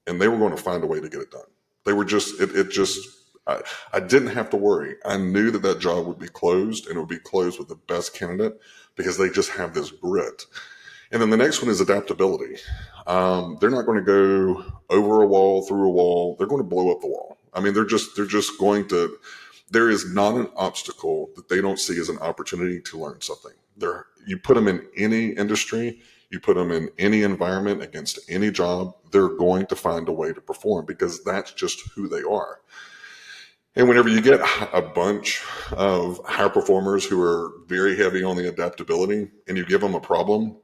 and they were going to find a way to get it done. They were just it just I didn't have to worry. I knew that job would be closed and it would be closed with the best candidate because they just have this grit. And then the next one is adaptability. They're not going to go over a wall, through a wall. They're going to blow up the wall. I mean, they're just going to. There is not an obstacle that they don't see as an opportunity to learn something. You put them in any industry, you put them in any environment against any job, they're going to find a way to perform because that's just who they are. And whenever you get a bunch of high performers who are very heavy on the adaptability and you give them a problem,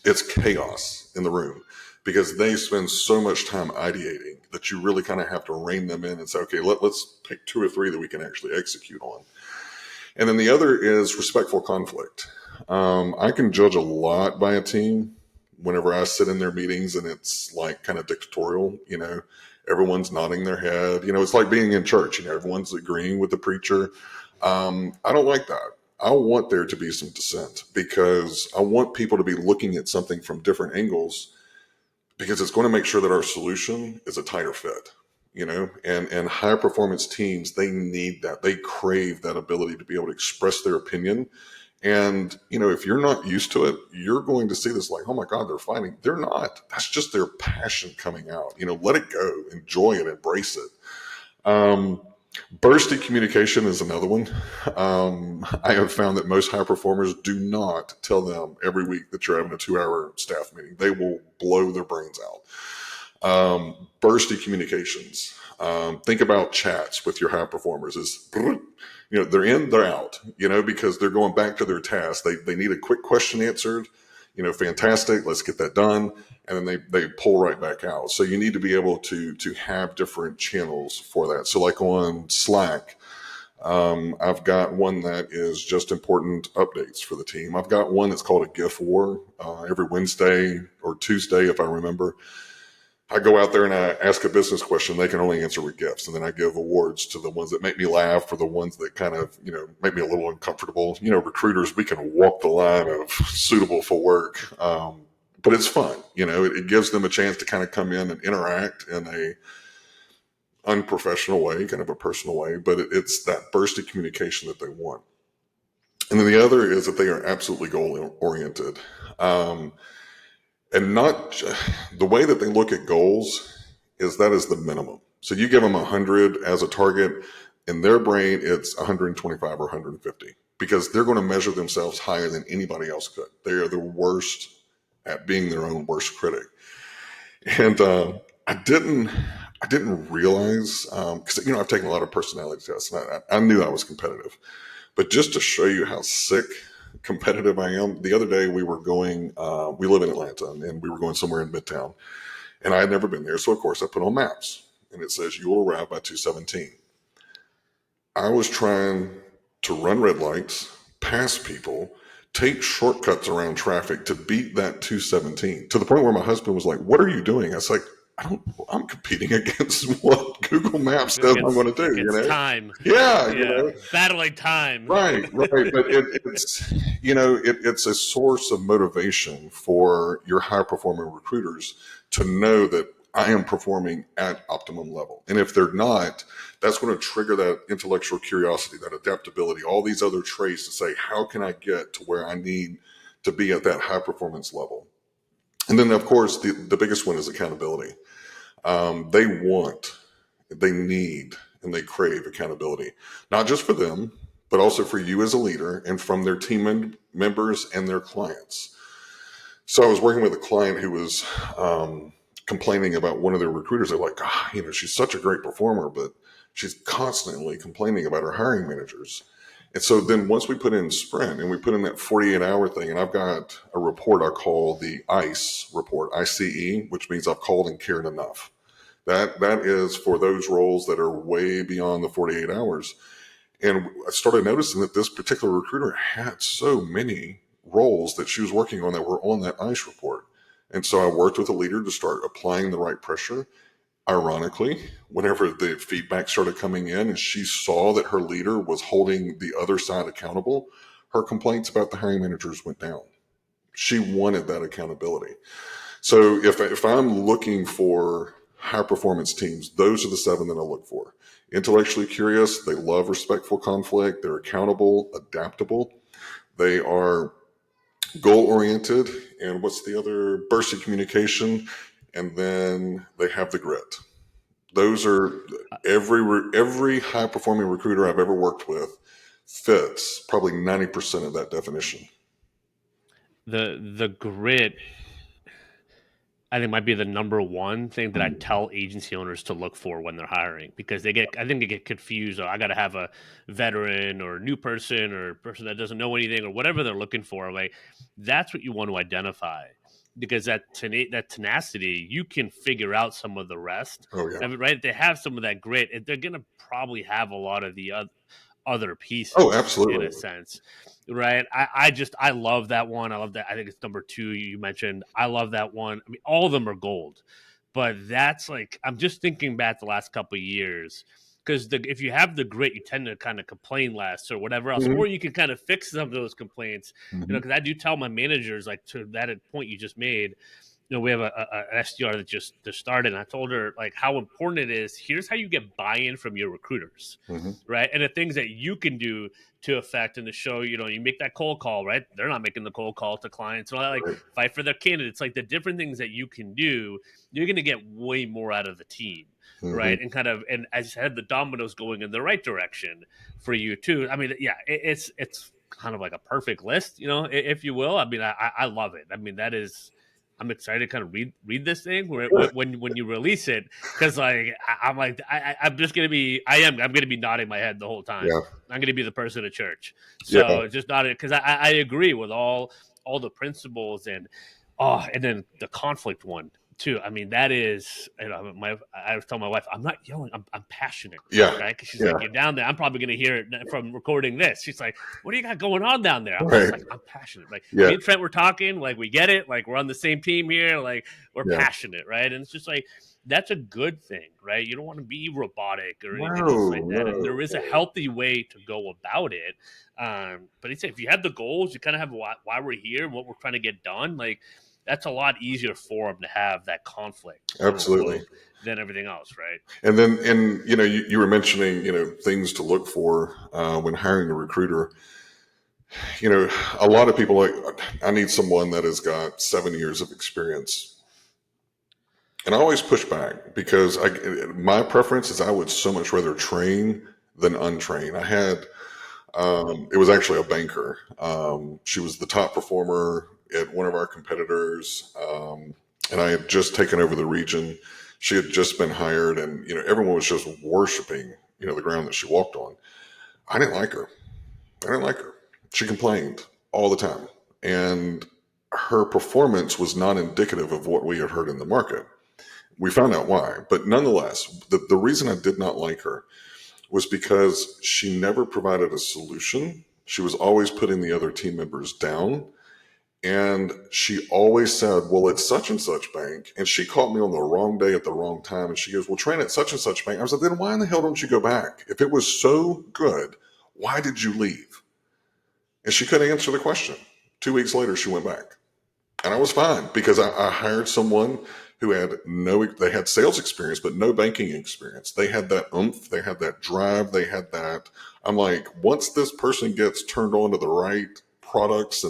it's chaos in the room because they spend so much time ideating that you really kind of have to rein them in and say, okay, let's pick 2 or 3 that we can actually execute on. And then the other is respectful conflict. I can judge a lot by a team whenever I sit in their meetings and it's like kind of dictatorial, everyone's nodding their head. It's like being in church, everyone's agreeing with the preacher. I don't like that. I want there to be some dissent because I want people to be looking at something from different angles because it's going to make sure that our solution is a tighter fit. And high performance teams, they need that. They crave that ability to be able to express their opinion. And, if you're not used to it, you're going to see this like, oh my God, they're fighting. They're not. That's just their passion coming out. Let it go, enjoy it, embrace it. Bursty communication is another one. I have found that most high performers do not tell them every week that you're having a 2-hour staff meeting. They will blow their brains out. Bursty communications. Think about chats with your high performers. They're in, they're out, because they're going back to their task. They need a quick question answered, fantastic, let's get that done. And then they pull right back out. So you need to be able to have different channels for that. So like on Slack, I've got one that is just important updates for the team. I've got one that's called a GIF war every Wednesday or Tuesday, if I remember. I go out there and I ask a business question. They can only answer with gifts. And then I give awards to the ones that make me laugh or the ones that kind of, make me a little uncomfortable. Recruiters, we can walk the line of suitable for work. But it's fun. It gives them a chance to kind of come in and interact in a unprofessional way, kind of a personal way. But it's that burst of communication that they want. And then the other is that they are absolutely goal oriented. And not the way that they look at goals is that is the minimum. So you give them 100 as a target. In their brain, it's 125 or 150 because they're going to measure themselves higher than anybody else could. They are the worst at being their own worst critic. And I didn't realize because I've taken a lot of personality tests and I knew I was competitive, but just to show you how sick competitive I am. The other day we were going, we live in Atlanta and we were going somewhere in Midtown and I had never been there. So of course I put on maps and it says you will arrive by 2:17. I was trying to run red lights, pass people, take shortcuts around traffic to beat that 2:17 to the point where my husband was like, what are you doing? I was like, I'm competing against what Google Maps says I'm going to do, Against time. Yeah. Battling time. Right. But it's a source of motivation for your high performing recruiters to know that I am performing at optimum level. And if they're not, that's going to trigger that intellectual curiosity, that adaptability, all these other traits to say, how can I get to where I need to be at that high performance level? And then, of course, the biggest one is accountability. They need, and they crave accountability, not just for them, but also for you as a leader and from their team members and their clients. So I was working with a client who was complaining about one of their recruiters. They're like, she's such a great performer, but she's constantly complaining about her hiring managers. And so then once we put in sprint and we put in that 48-hour thing, and I've got a report I call the ICE report, ICE, which means I've called and cared enough. That is for those roles that are way beyond the 48 hours. And I started noticing that this particular recruiter had so many roles that she was working on that were on that ICE report. And so I worked with a leader to start applying the right pressure. Ironically, whenever the feedback started coming in and she saw that her leader was holding the other side accountable, her complaints about the hiring managers went down. She wanted that accountability. So if I'm looking for high performance teams, those are the 7 that I look for. Intellectually curious, they love respectful conflict, they're accountable, adaptable, they are goal oriented, and what's the other? Burst of communication, and then they have the grit. Those are every high performing recruiter I've ever worked with fits probably 90% of that definition. The grit, I think, might be the number one thing that I tell agency owners to look for when they're hiring, because I think they get confused. Oh, I got to have a veteran or a new person or a person that doesn't know anything or whatever they're looking for. Like, that's what you want to identify, because that tenacity, you can figure out some of the rest. Oh yeah. I mean, right? If they have some of that grit, they're going to probably have a lot of the other Oh, pieces in a absolutely. sense, right? I love that one. I love that. I think it's number two you mentioned. I love that one. I mean, all of them are gold, but that's like I'm just thinking back the last couple of years because if you have the grit, you tend to kind of complain less or whatever else, Hmm. or you can kind of fix some of those complaints. You know, Hmm. because I do tell my managers like to that point you just made, you know, we have an SDR that just started. And I told her like how important it is. Here's how you get buy-in from your recruiters, Hmm. right? And the things that you can do to affect and to show, you know, you make that cold call, right? They're not making the cold call to clients, and all that, like Right. fight for their candidates, like the different things that you can do. You're going to get way more out of the team, Hmm. right? And kind of, and as you said, the dominoes going in the right direction for you too. I mean, yeah, it's kind of like a perfect list, you know, if you will. I mean, I love it. I mean, that is I'm excited to kind of read this thing Sure. when you release it because like I'm like I'm just gonna be I'm gonna be nodding my head the whole time. Yeah. I'm gonna be the person at church, Yeah. so just nodding because I agree with all the principles and then the conflict one too. I mean that is I was telling my wife I'm not yelling I'm passionate, Yeah. right? Because she's like, Yeah. you're down there. I'm probably going to hear it from recording this. She's like, what do you got going on down there? I'm just Right. like, I'm passionate. Like, Yeah. me and Trent were talking, like, we get it. Like, we're on the same team here. Like, we're Yeah. passionate, right? And it's just like, that's a good thing, right? You don't want to be robotic or anything else like No, that. And no. there is a healthy way to go about it. But it's if you have the goals, you kind of have why we're here, what we're trying to get done. Like, that's a lot easier for them to have that conflict, quote Absolutely. unquote, than everything else, right? And then, and you were mentioning, things to look for when hiring a recruiter. A lot of people like, I need someone that has got 7 years of experience, and I always push back because my preference is I would so much rather train than untrain. I had, it was actually a banker. She was the top performer at one of our competitors, and I had just taken over the region. She had just been hired, and everyone was just worshiping the ground that she walked on. I didn't like her. I didn't like her. She complained all the time, and her performance was not indicative of what we had heard in the market. We found out why, but nonetheless, the reason I did not like her was because she never provided a solution. She was always putting the other team members down. And she always said, well, it's such and such bank. And she caught me on the wrong day at the wrong time. And she goes, well, train at such and such bank. I was like, then why in the hell don't you go back? If it was so good, why did you leave? And she couldn't answer the question. 2 weeks later, she went back. And I was fine because I hired someone who had they had sales experience, but no banking experience. They had that oomph, they had that drive, they had that. I'm like, once this person gets turned on to the right products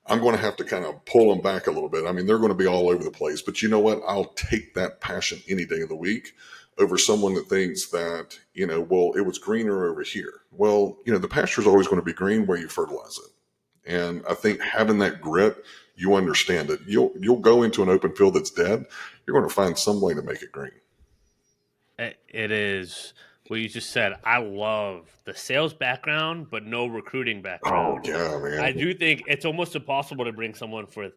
I'm going to have to kind of pull them back a little bit. I mean, they're going to be all over the place, but you know what? I'll take that passion any day of the week over someone that thinks that, well, it was greener over here. Well, the pasture is always going to be green where you fertilize it. And I think having that grit, you understand it. You'll go into an open field that's dead. You're going to find some way to make it green. It is what you just said. I love the sales background, but no recruiting Oh background. yeah, man. I do think it's almost impossible to bring someone with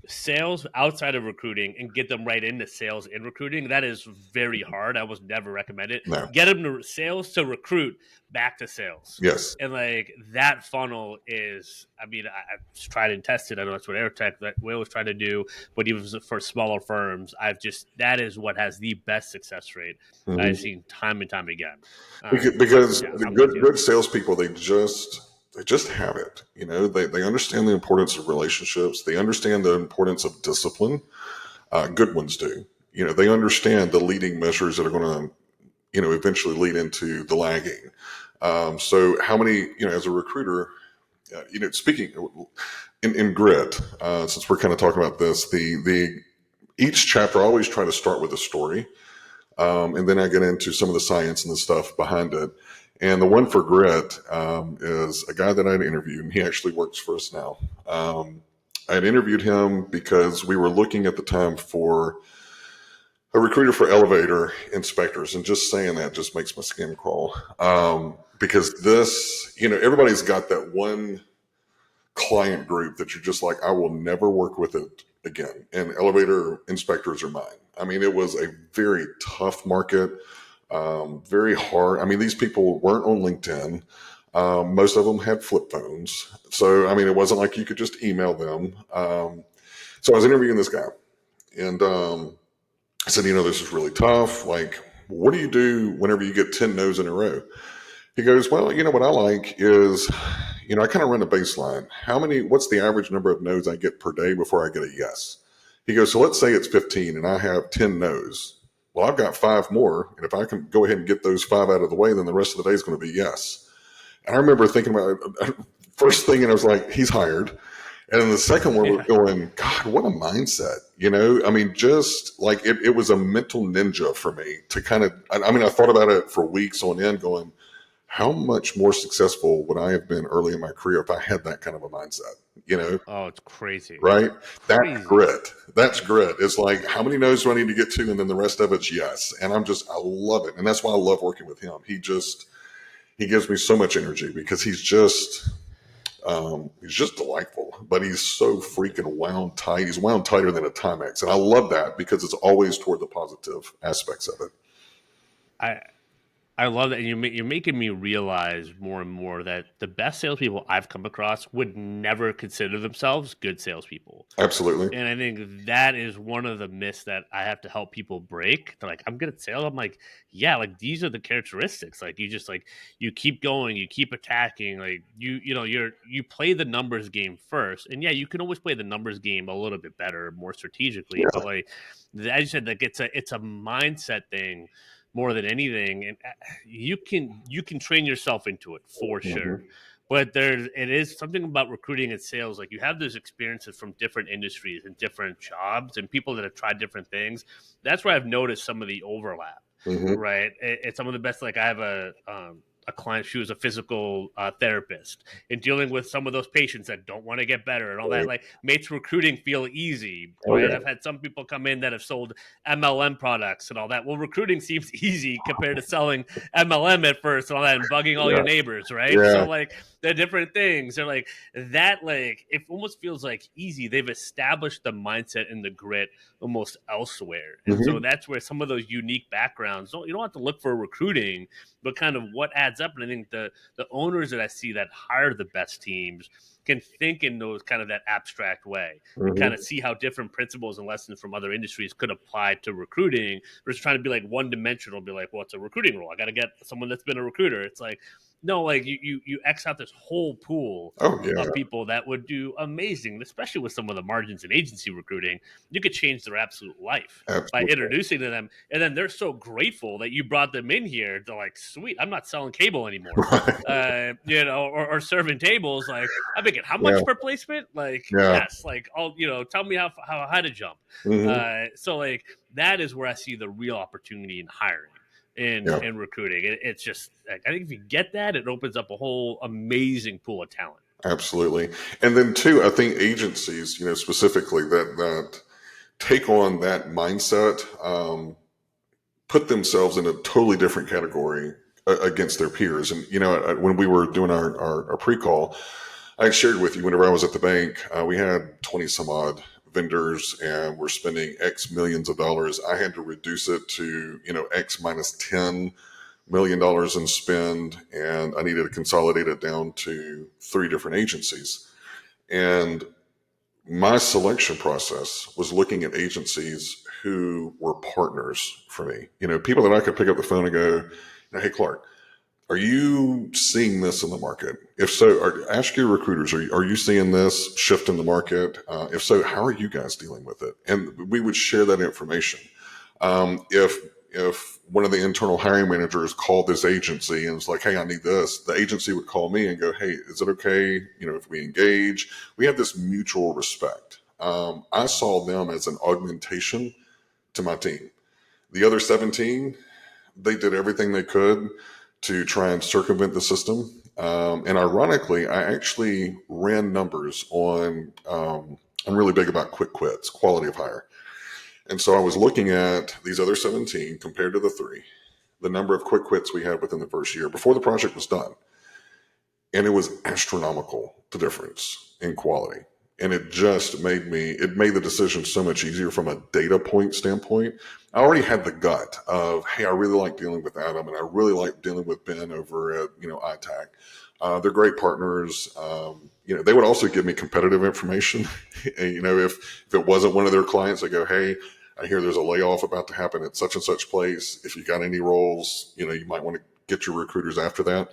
sales outside of recruiting and get them right into sales and recruiting. That is very hard. I was never recommend it. No. Get them to sales to recruit back to sales. Yes. And like that funnel is, I mean, I've tried and tested. I know that's what AirTech that we always try to do, but even for smaller firms, that is what has the best success rate I've Mm-hmm. seen time and time again. So Because yeah, the I'm with you. good salespeople, they just have it. They understand the importance of relationships. They understand the importance of discipline. Good ones do. They understand the leading measures that are going to eventually lead into the lagging. So how many as a recruiter, speaking in grit, since we're kind of talking about this, the each chapter I always try to start with a story. And then I get into some of the science and the stuff behind it. And the one for grit is a guy that I'd interviewed, and he actually works for us now. I had interviewed him because we were looking at the time for a recruiter for elevator inspectors. And just saying that just makes my skin crawl. Because everybody's got that one client group that you're just like, I will never work with it again. And elevator inspectors are mine. I mean, it was a very tough market. Very hard. I mean, these people weren't on LinkedIn. Most of them had flip phones. So, I mean, it wasn't like you could just email them. So I was interviewing this guy, and I said, this is really tough. Like, what do you do whenever you get 10 no's in a row? He goes, well, what I like is, I kind of run a baseline. What's the average number of no's I get per day before I get a yes? He goes, so let's say it's 15 and I have 10 no's. Well, I've got five more. And if I can go ahead and get those five out of the way, then the rest of the day is going to be yes. And I remember thinking about it first thing, and I was like, he's hired. And then the second one was going, God, what a mindset. I mean, just like it was a mental ninja for me to kind of, I thought about it for weeks on end going, how much more successful would I have been early in my career if I had that kind of a mindset, Oh, it's crazy. right? That's Crazy. grit. That's grit. It's like, how many no's do I need to get to? And then the rest of it's yes. And I love it. And that's why I love working with him. He gives me so much energy because he's just delightful, but he's so freaking wound tight. He's wound tighter than a Timex. And I love that because it's always toward the positive aspects of it. I I love that. And you're making me realize more and more that the best salespeople I've come across would never consider themselves good salespeople. Absolutely. And I think that is one of the myths that I have to help people break. They're like, I'm good at sales. I'm like, yeah, like these are the characteristics. Like you just like you keep going, you keep attacking. Like you play the numbers game first. And yeah, you can always play the numbers game a little bit better, more strategically. Yeah. But like as you said, like it's a mindset thing more than anything. And you can train yourself into it for Mm-hmm. sure. But it is something about recruiting and sales. Like you have those experiences from different industries and different jobs and people that have tried different things. That's where I've noticed some of the overlap, Mm-hmm. right? It's some of the best. Like I have a client. She was a physical therapist, and dealing with some of those patients that don't want to get better and all that. Right. Like makes recruiting feel easy, Oh right? yeah. I've had some people come in that have sold MLM products and all that. Well, recruiting seems easy compared to selling MLM at first and all that and bugging all Yeah. your neighbors, right? Yeah. So like the different things. They're like that. Like it almost feels like easy. They've established the mindset and the grit almost elsewhere, and so Mm-hmm. that's where some of those unique backgrounds. You don't have to look for recruiting, but kind of what adds up. And I think the owners that I see that hire the best teams can think in those kind of that abstract way and kind Mm-hmm. of see how different principles and lessons from other industries could apply to recruiting versus trying to be like one dimensional, be like, well, it's a recruiting role. I got to get someone that's been a recruiter. It's like, no, like you X out this whole pool Oh yeah. of people that would do amazing, especially with some of the margins in agency recruiting. You could change their absolute life by Absolutely. introducing to them, and then they're so grateful that you brought them in here. They're like, "Sweet, I'm not selling cable anymore." Right. Or serving tables. Like, I'm making how Yeah. much per placement? Like, Yeah. yes. Like, I'll tell me how to jump. Mm-hmm. So like that is where I see the real opportunity in hiring Yeah. in recruiting. It's just like, I think if you get that, it opens up a whole amazing pool of talent. Absolutely. And then too, I think agencies, specifically that take on that mindset, put themselves in a totally different category against their peers. And when we were doing our pre-call, I shared with you whenever I was at the bank, we had 20 some odd vendors and we're spending X millions of dollars. I had to reduce it to, X minus $10 million in spend, and I needed to consolidate it down to 3 different agencies. And my selection process was looking at agencies who were partners for me, people that I could pick up the phone and go, hey, Clark, are you seeing this in the market? If so, ask your recruiters, are you seeing this shift in the market? If so, how are you guys dealing with it? And we would share that information. If one of the internal hiring managers called this agency and was like, hey, I need this, the agency would call me and go, hey, is it okay, if we engage? We have this mutual respect. I saw them as an augmentation to my team. The other 17, they did everything they could to try and circumvent the system. And ironically, I actually ran numbers on, I'm really big about quick quits, quality of hire. And so I was looking at these other 17 compared to the 3, the number of quick quits we had within the first year before the project was done. And it was astronomical, the difference in quality. And it made the decision so much easier from a data point standpoint. I already had the gut of, hey, I really like dealing with Adam and I really like dealing with Ben over at, ITAC. They're great partners. They would also give me competitive information. And, if it wasn't one of their clients, they go, hey, I hear there's a layoff about to happen at such and such place. If you got any roles, you might want to get your recruiters after that.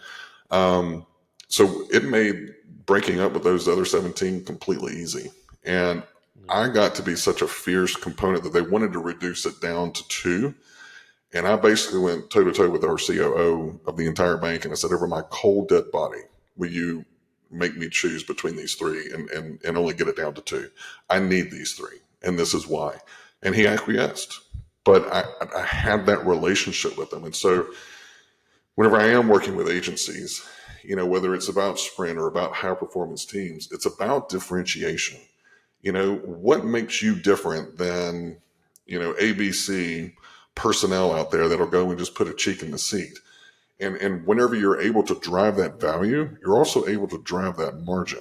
So it made breaking up with those other 17 completely easy. And I got to be such a fierce component that they wanted to reduce it down to 2. And I basically went toe to toe with our COO of the entire bank. And I said, over my cold, dead body, will you make me choose between these 3 and only get it down to 2? I need these 3. And this is why. And he acquiesced. But I had that relationship with them. And so whenever I am working with agencies, whether it's about sprint or about high performance teams, it's about differentiation. What makes you different than, ABC personnel out there that'll go and just put a cheek in the seat. And whenever you're able to drive that value, you're also able to drive that margin.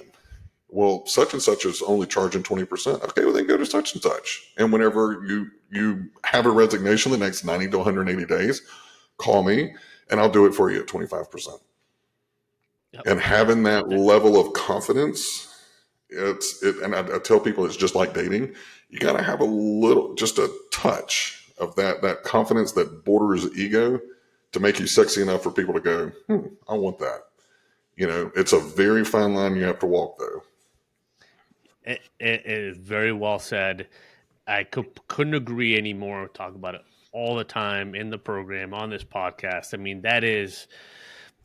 Well, such and such is only charging 20%. Okay, well then go to such and such. And whenever you have a resignation the next 90 to 180 days, call me and I'll do it for you at 25%. Yep. And having that level of confidence, and I tell people it's just like dating. You got to have just a touch of that confidence that borders ego to make you sexy enough for people to go, I want that. It's a very fine line you have to walk, though. It is very well said. I couldn't agree anymore. Talk about it all the time in the program, on this podcast. I mean,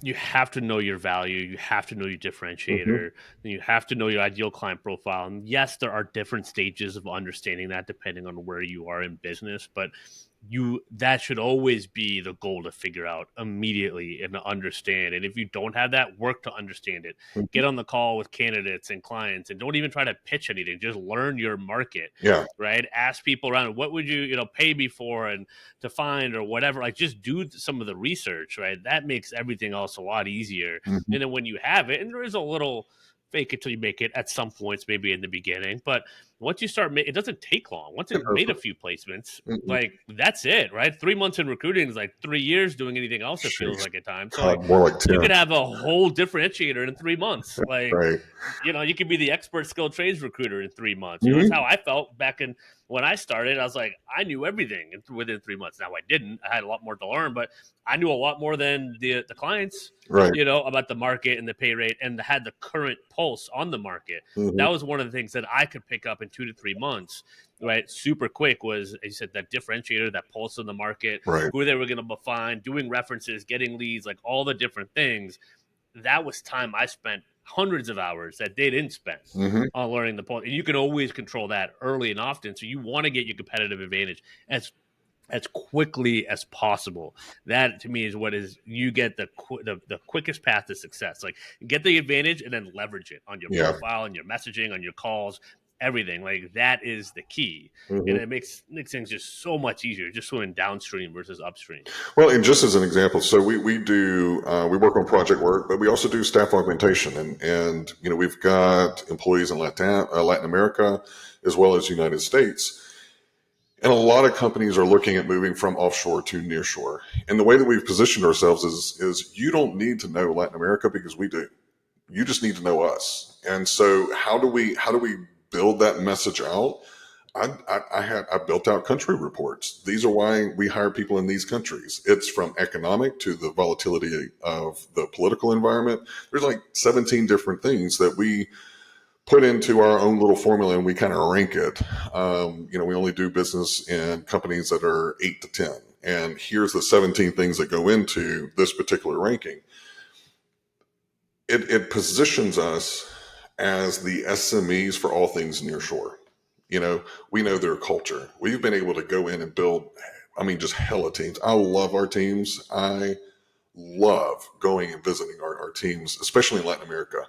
you have to know your value. You have to know your differentiator. And you have to know your ideal client profile. And yes, there are different stages of understanding that depending on where you are in business, but that should always be the goal to figure out immediately and to understand. And if you don't have that, work to understand it. Get on the call with candidates and clients and don't even try to pitch anything. Just learn your market. Yeah. Right. Ask people around, what would you, pay me for and to find or whatever. Like just do some of the research, right? That makes everything else a lot easier. And then when you have it, and there is a little fake it till you make it at some points, maybe in the beginning, but once you start, it doesn't take long. Once you've made a few placements, like that's it, right? 3 months in recruiting is like 3 years doing anything else. It feels like at times. So more like 10. You could have a whole differentiator in 3 months. Like, right. You could be the expert skilled trades recruiter in 3 months. That's how I felt back when I started. I was like, I knew everything within 3 months. Now I didn't. I had a lot more to learn, but I knew a lot more than the clients, right. About the market and the pay rate and had the current pulse on the market. That was one of the things that I could pick up in 2 to 3 months, right? Super quick was, as you said, that differentiator, that pulse in the market, right. Who they were going to find, doing references, getting leads, like all the different things. That was time I spent hundreds of hours that they didn't spend on learning the pulse. And you can always control that early and often. So you want to get your competitive advantage as quickly as possible. That to me is what is you get the quickest path to success. Like get the advantage and then leverage it on your profile and your messaging, on your calls, everything. Like that is the key. And it makes things just so much easier, just swimming downstream versus upstream. Well, and just as an example, so we work on project work, but we also do staff augmentation, and we've got employees in Latin America as well as United States. And a lot of companies are looking at moving from offshore to nearshore. And the way that we've positioned ourselves is you don't need to know Latin America because we do. You just need to know us. And so how do we build that message out? I built out country reports. These are why we hire people in these countries. It's from economic to the volatility of the political environment. There's like 17 different things that we put into our own little formula and we kind of rank it. We only do business in companies that are 8 to 10. And here's the 17 things that go into this particular ranking. It positions us as the SMEs for all things nearshore. We know their culture. We've been able to go in and build, just hella teams. I love our teams. I love going and visiting our teams, especially in Latin America.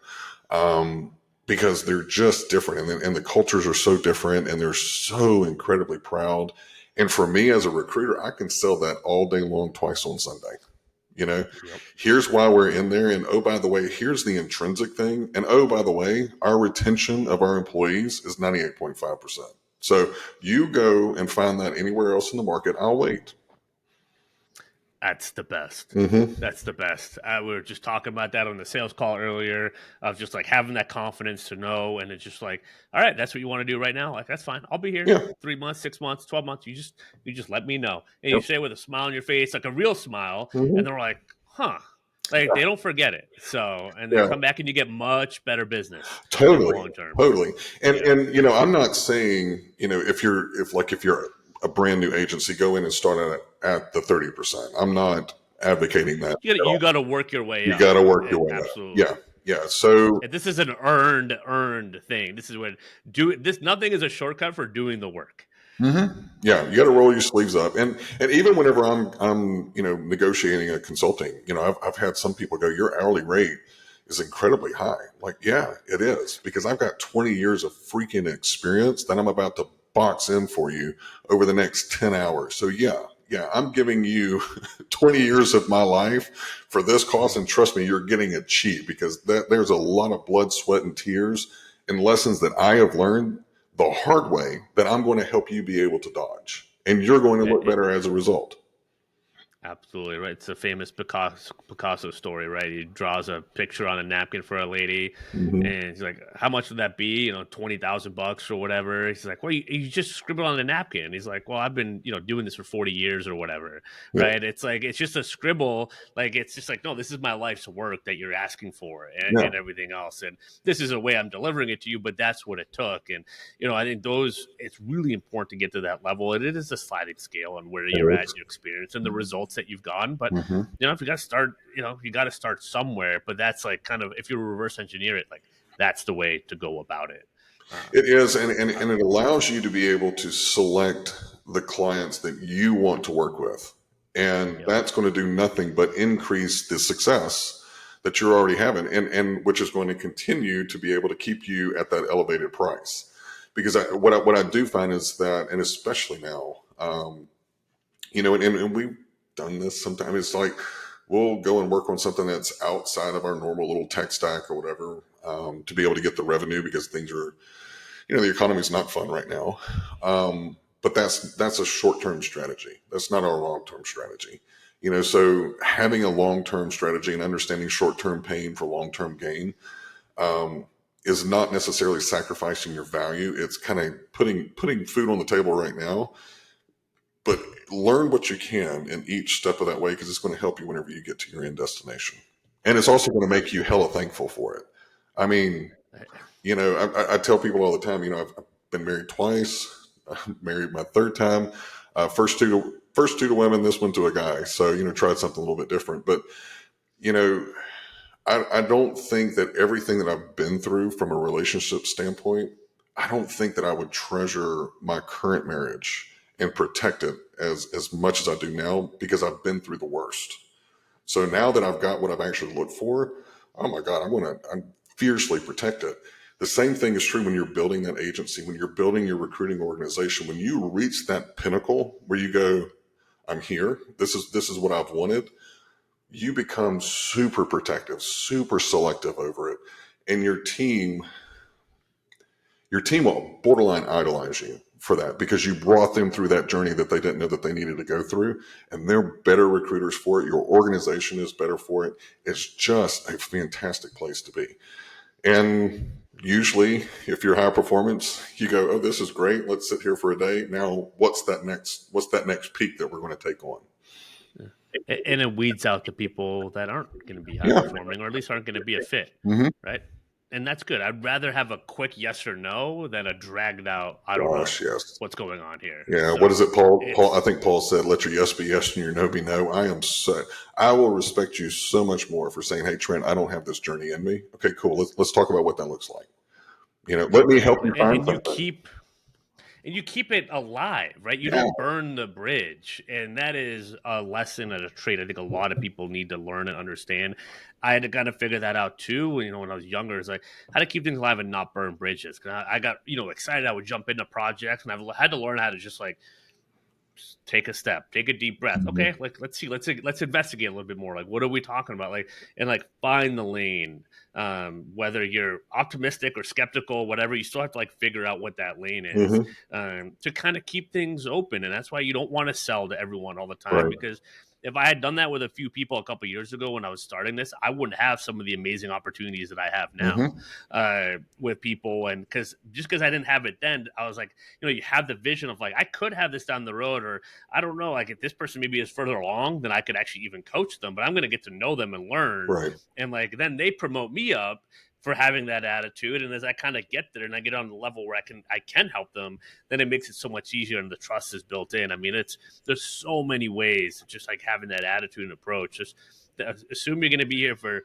Because they're just different and the cultures are so different and they're so incredibly proud. And for me as a recruiter, I can sell that all day long, twice on Sunday. You know, Yep. here's why we're in there. And oh, by the way, here's the intrinsic thing. And oh, by the way, our retention of our employees is 98.5%. So you go and find that anywhere else in the market. I'll wait. That's the best. Mm-hmm. That's the best. We were just talking about that on the sales call earlier of just like having that confidence to know. And it's just like, all right, that's what you want to do right now. Like, that's fine. I'll be here Yeah. 3 months, 6 months, 12 months. You just let me know. And you Yep. say it with a smile on your face, like a real smile. And Mm-hmm. they're like, huh. Like they don't forget it. So, and then Yeah. come back and you get much better business in the Totally. long term. Totally. And Yeah. I'm not saying, if you're a brand new agency, go in and start at the 30%. I'm not advocating that You at gotta, you all. got to work your way You got to up. work your way up. Yeah. Absolutely. Yeah. So And this is an earned thing. This is what do this. Nothing is a shortcut for doing the work. yeah, you got to roll your sleeves up. And even whenever I'm negotiating a consulting, I've had some people go, your hourly rate is incredibly high. Like, yeah, it is, because I've got 20 years of freaking experience that I'm about to box in for you over the next 10 hours. So yeah, I'm giving you 20 years of my life for this cost. And trust me, you're getting it cheap, because there's a lot of blood, sweat, and tears and lessons that I have learned the hard way that I'm going to help you be able to dodge. And you're going to look better as a result. Absolutely right. It's a famous Picasso story, right? He draws a picture on a napkin for a lady, Mm-hmm. and he's like, "How much would that be? $20,000 or whatever." He's like, "Well, you just scribble on a napkin." He's like, "Well, I've been doing this for 40 years or whatever, Yeah. right?" It's like it's just a scribble. Like it's just like, no, this is my life's work that you're asking for, and, Yeah. and everything else, and this is a way I'm delivering it to you. But that's what it took, and I think it's really important to get to that level. And it is a sliding scale on where It you're at is. in your experience and the results that you've gotten. But Mm-hmm. if you got to start, you got to start somewhere. But that's like kind of, if you reverse engineer it, like that's the way to go about it. It is, So and it allows you to be able to select the clients that you want to work with. And yep, that's going to do nothing but increase the success that you're already having, and which is going to continue to be able to keep you at that elevated price. Because what I do find is that, and especially now, and we've done this sometimes. It's like we'll go and work on something that's outside of our normal little tech stack or whatever, to be able to get the revenue, because things are, the economy is not fun right now. But that's a short term strategy. That's not our long term strategy. So having a long term strategy and understanding short term pain for long term gain, is not necessarily sacrificing your value. It's kind of putting food on the table right now, but learn what you can in each step of that way, because it's going to help you whenever you get to your end destination. And it's also going to make you hella thankful for it. I mean, I tell people all the time, I've been married twice. I'm married my third time. First two to women, this one to a guy. So, tried something a little bit different. But, you know, I don't think that everything that I've been through from a relationship standpoint, I don't think that I would treasure my current marriage and protect it as much as I do now, because I've been through the worst. So now that I've got what I've actually looked for, oh my God, I'm fiercely protect it. The same thing is true when you're building that agency, when you're building your recruiting organization. When you reach that pinnacle where you go, I'm here. This is what I've wanted. You become super protective, super selective over it, and your team will borderline idolize you for that, because you brought them through that journey that they didn't know that they needed to go through, and they're better recruiters for it. Your organization is better for it. It's just a fantastic place to be. And usually, if you're high performance, you go, oh, this is great. Let's sit here for a day. Now, what's that next peak that we're going to take on? and it weeds out the people that aren't going to be high Yeah. performing, or at least aren't going to be a fit, Mm-hmm. right? And that's good. I'd rather have a quick yes or no than a dragged out, I don't Gosh, know yes. what's going on here. Yeah, what is So it, Paul? Paul, I it's think Paul said, "Let your yes be yes and your no be no." I will respect you so much more for saying, "Hey, Trent, I don't have this journey in me." Okay, cool. Let's talk about what that looks like. Let me help exactly. you and, find and you something. keep and you keep it alive, right? You Yeah. don't burn the bridge. And that is a lesson and a trait I think a lot of people need to learn and understand. I had to kind of figure that out too. When I was younger, it's like how to keep things alive and not burn bridges. Because I got, excited. I would jump into projects and I've had to learn how to just like take a step, take a deep breath. Mhm. Okay, like let's investigate a little bit more. Like, what are we talking about? Like, and like find the lane. Whether you're optimistic or skeptical, whatever, you still have to like figure out what that lane is, Mhm. to kind of keep things open. And that's why you don't want to sell to everyone all the time, Right. because if I had done that with a few people a couple years ago when I was starting this, I wouldn't have some of the amazing opportunities that I have now, Mhm. with people. And because I didn't have it then, I was like, you have the vision of like, I could have this down the road, or I don't know, like if this person maybe is further along, then I could actually even coach them, but I'm going to get to know them and learn. Right. And like, then they promote me up for having that attitude. And as I kind of get there and I get on the level where I can help them, then it makes it so much easier and the trust is built in. I mean, there's so many ways, just like having that attitude and approach. Just assume you're going to be here for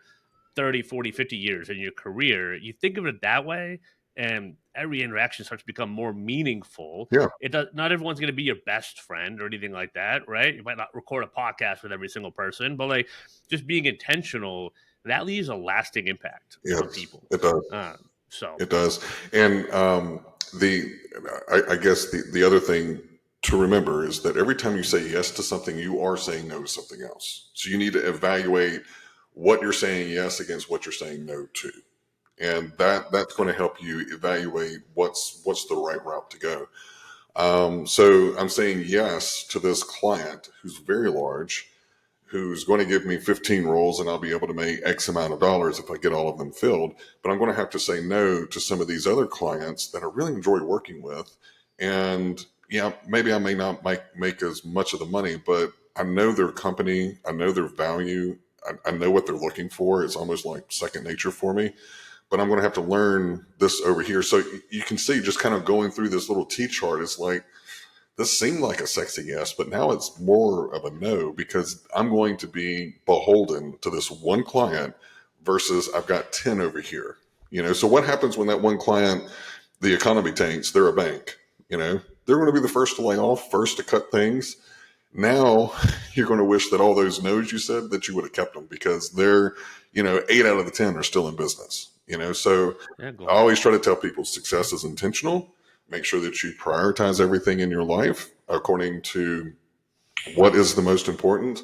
30, 40, 50 years in your career. You think of it that way, and every interaction starts to become more meaningful. Yeah. It does not everyone's going to be your best friend or anything like that, right? You might not record a podcast with every single person, but like just being intentional, that leaves a lasting impact on Yes, people. it does. So It does. And the I guess the other thing to remember is that every time you say yes to something, you are saying no to something else. So you need to evaluate what you're saying yes against what you're saying no to, and that's going to help you evaluate what's the right route to go. So I'm saying yes to this client who's very large, who's going to give me 15 roles and I'll be able to make X amount of dollars if I get all of them filled. But I'm going to have to say no to some of these other clients that I really enjoy working with. And yeah, maybe I may not make as much of the money, but I know their company, I know their value, I know what they're looking for. It's almost like second nature for me. But I'm going to have to learn this over here. So you can see just kind of going through this little T chart is like, this seemed like a sexy yes, but now it's more of a no because I'm going to be beholden to this one client versus I've got 10 over here. So what happens when that one client, the economy tanks, they're a bank, they're going to be the first to lay off, first to cut things. Now you're going to wish that all those no's you said that you would have kept them because they're, 8 out of the 10 are still in business, so yeah, I go. always try to tell people success is intentional. Make sure that you prioritize everything in your life according to what is the most important.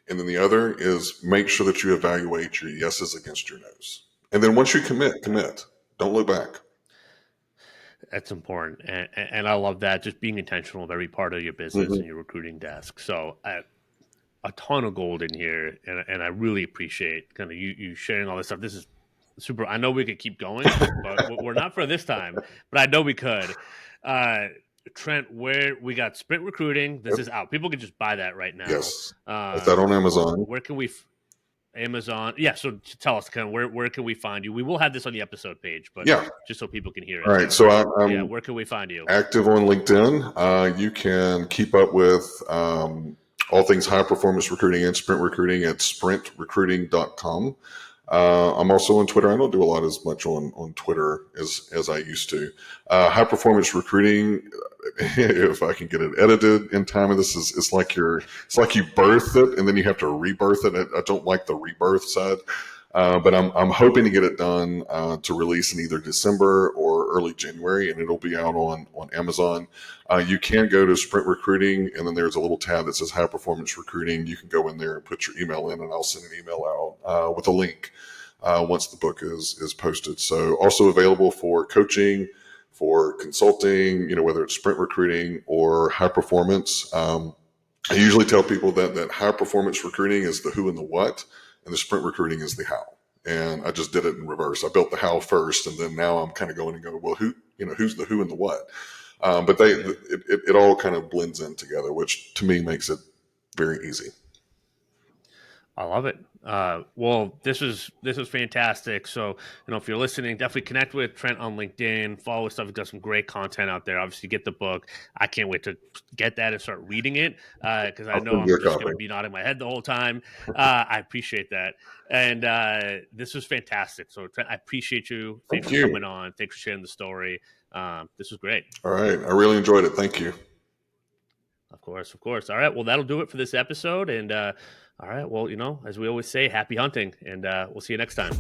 And then the other is make sure that you evaluate your yeses against your nos. And then once you commit, commit. Don't look back. That's important, and I love that. Just being intentional of every part of your business Mm-hmm. and your recruiting desk. So a ton of gold in here, and I really appreciate kind of you sharing all this stuff. This is super. I know we could keep going, but we're not for this time. But I know we could. Uh, Trent, where we got sprint recruiting, this Yep. is out. People can just buy that right now. Yes. Is that on Amazon? Where can we? Amazon, yeah. So tell us, kind of where can we find you? We will have this on the episode page, but Yeah. just so people can hear All it. right. So Yeah, I'm where can we find you? active on LinkedIn. You can keep up with all things high performance recruiting and sprint recruiting at sprintrecruiting.com. I'm also on Twitter. I don't do a lot as much on Twitter as I used to. High performance recruiting. If I can get it edited in time, and this is it's like you birth it and then you have to rebirth it. I don't like the rebirth side. But I'm hoping to get it done to release in either December or early January, and it'll be out on Amazon. You can go to Sprint Recruiting, and then there's a little tab that says High Performance Recruiting. You can go in there and put your email in, and I'll send an email out with a link once the book is posted. So also available for coaching, for consulting, whether it's Sprint Recruiting or High Performance. I usually tell people that high performance recruiting is the who and the what, and the sprint recruiting is the how. And I just did it in reverse. I built the how first, and then now I'm kind of going and going, well, who's the who and the what? But it all kind of blends in together, which to me makes it very easy. I love it. Well, this is fantastic. So, if you're listening, definitely connect with Trent on LinkedIn. Follow his stuff. He's got some great content out there. Obviously, get the book. I can't wait to get that and start reading it because I I'll know send you I'm a just going copy. to be nodding my head the whole time. I appreciate that, and this was fantastic. So, Trent, I appreciate you. Thanks Thank for you. coming on. Thanks for sharing the story. This was great. All right. I really enjoyed it. Thank you. Of course, of course. All right. Well, that'll do it for this episode. And all right. Well, as we always say, happy hunting, and we'll see you next time.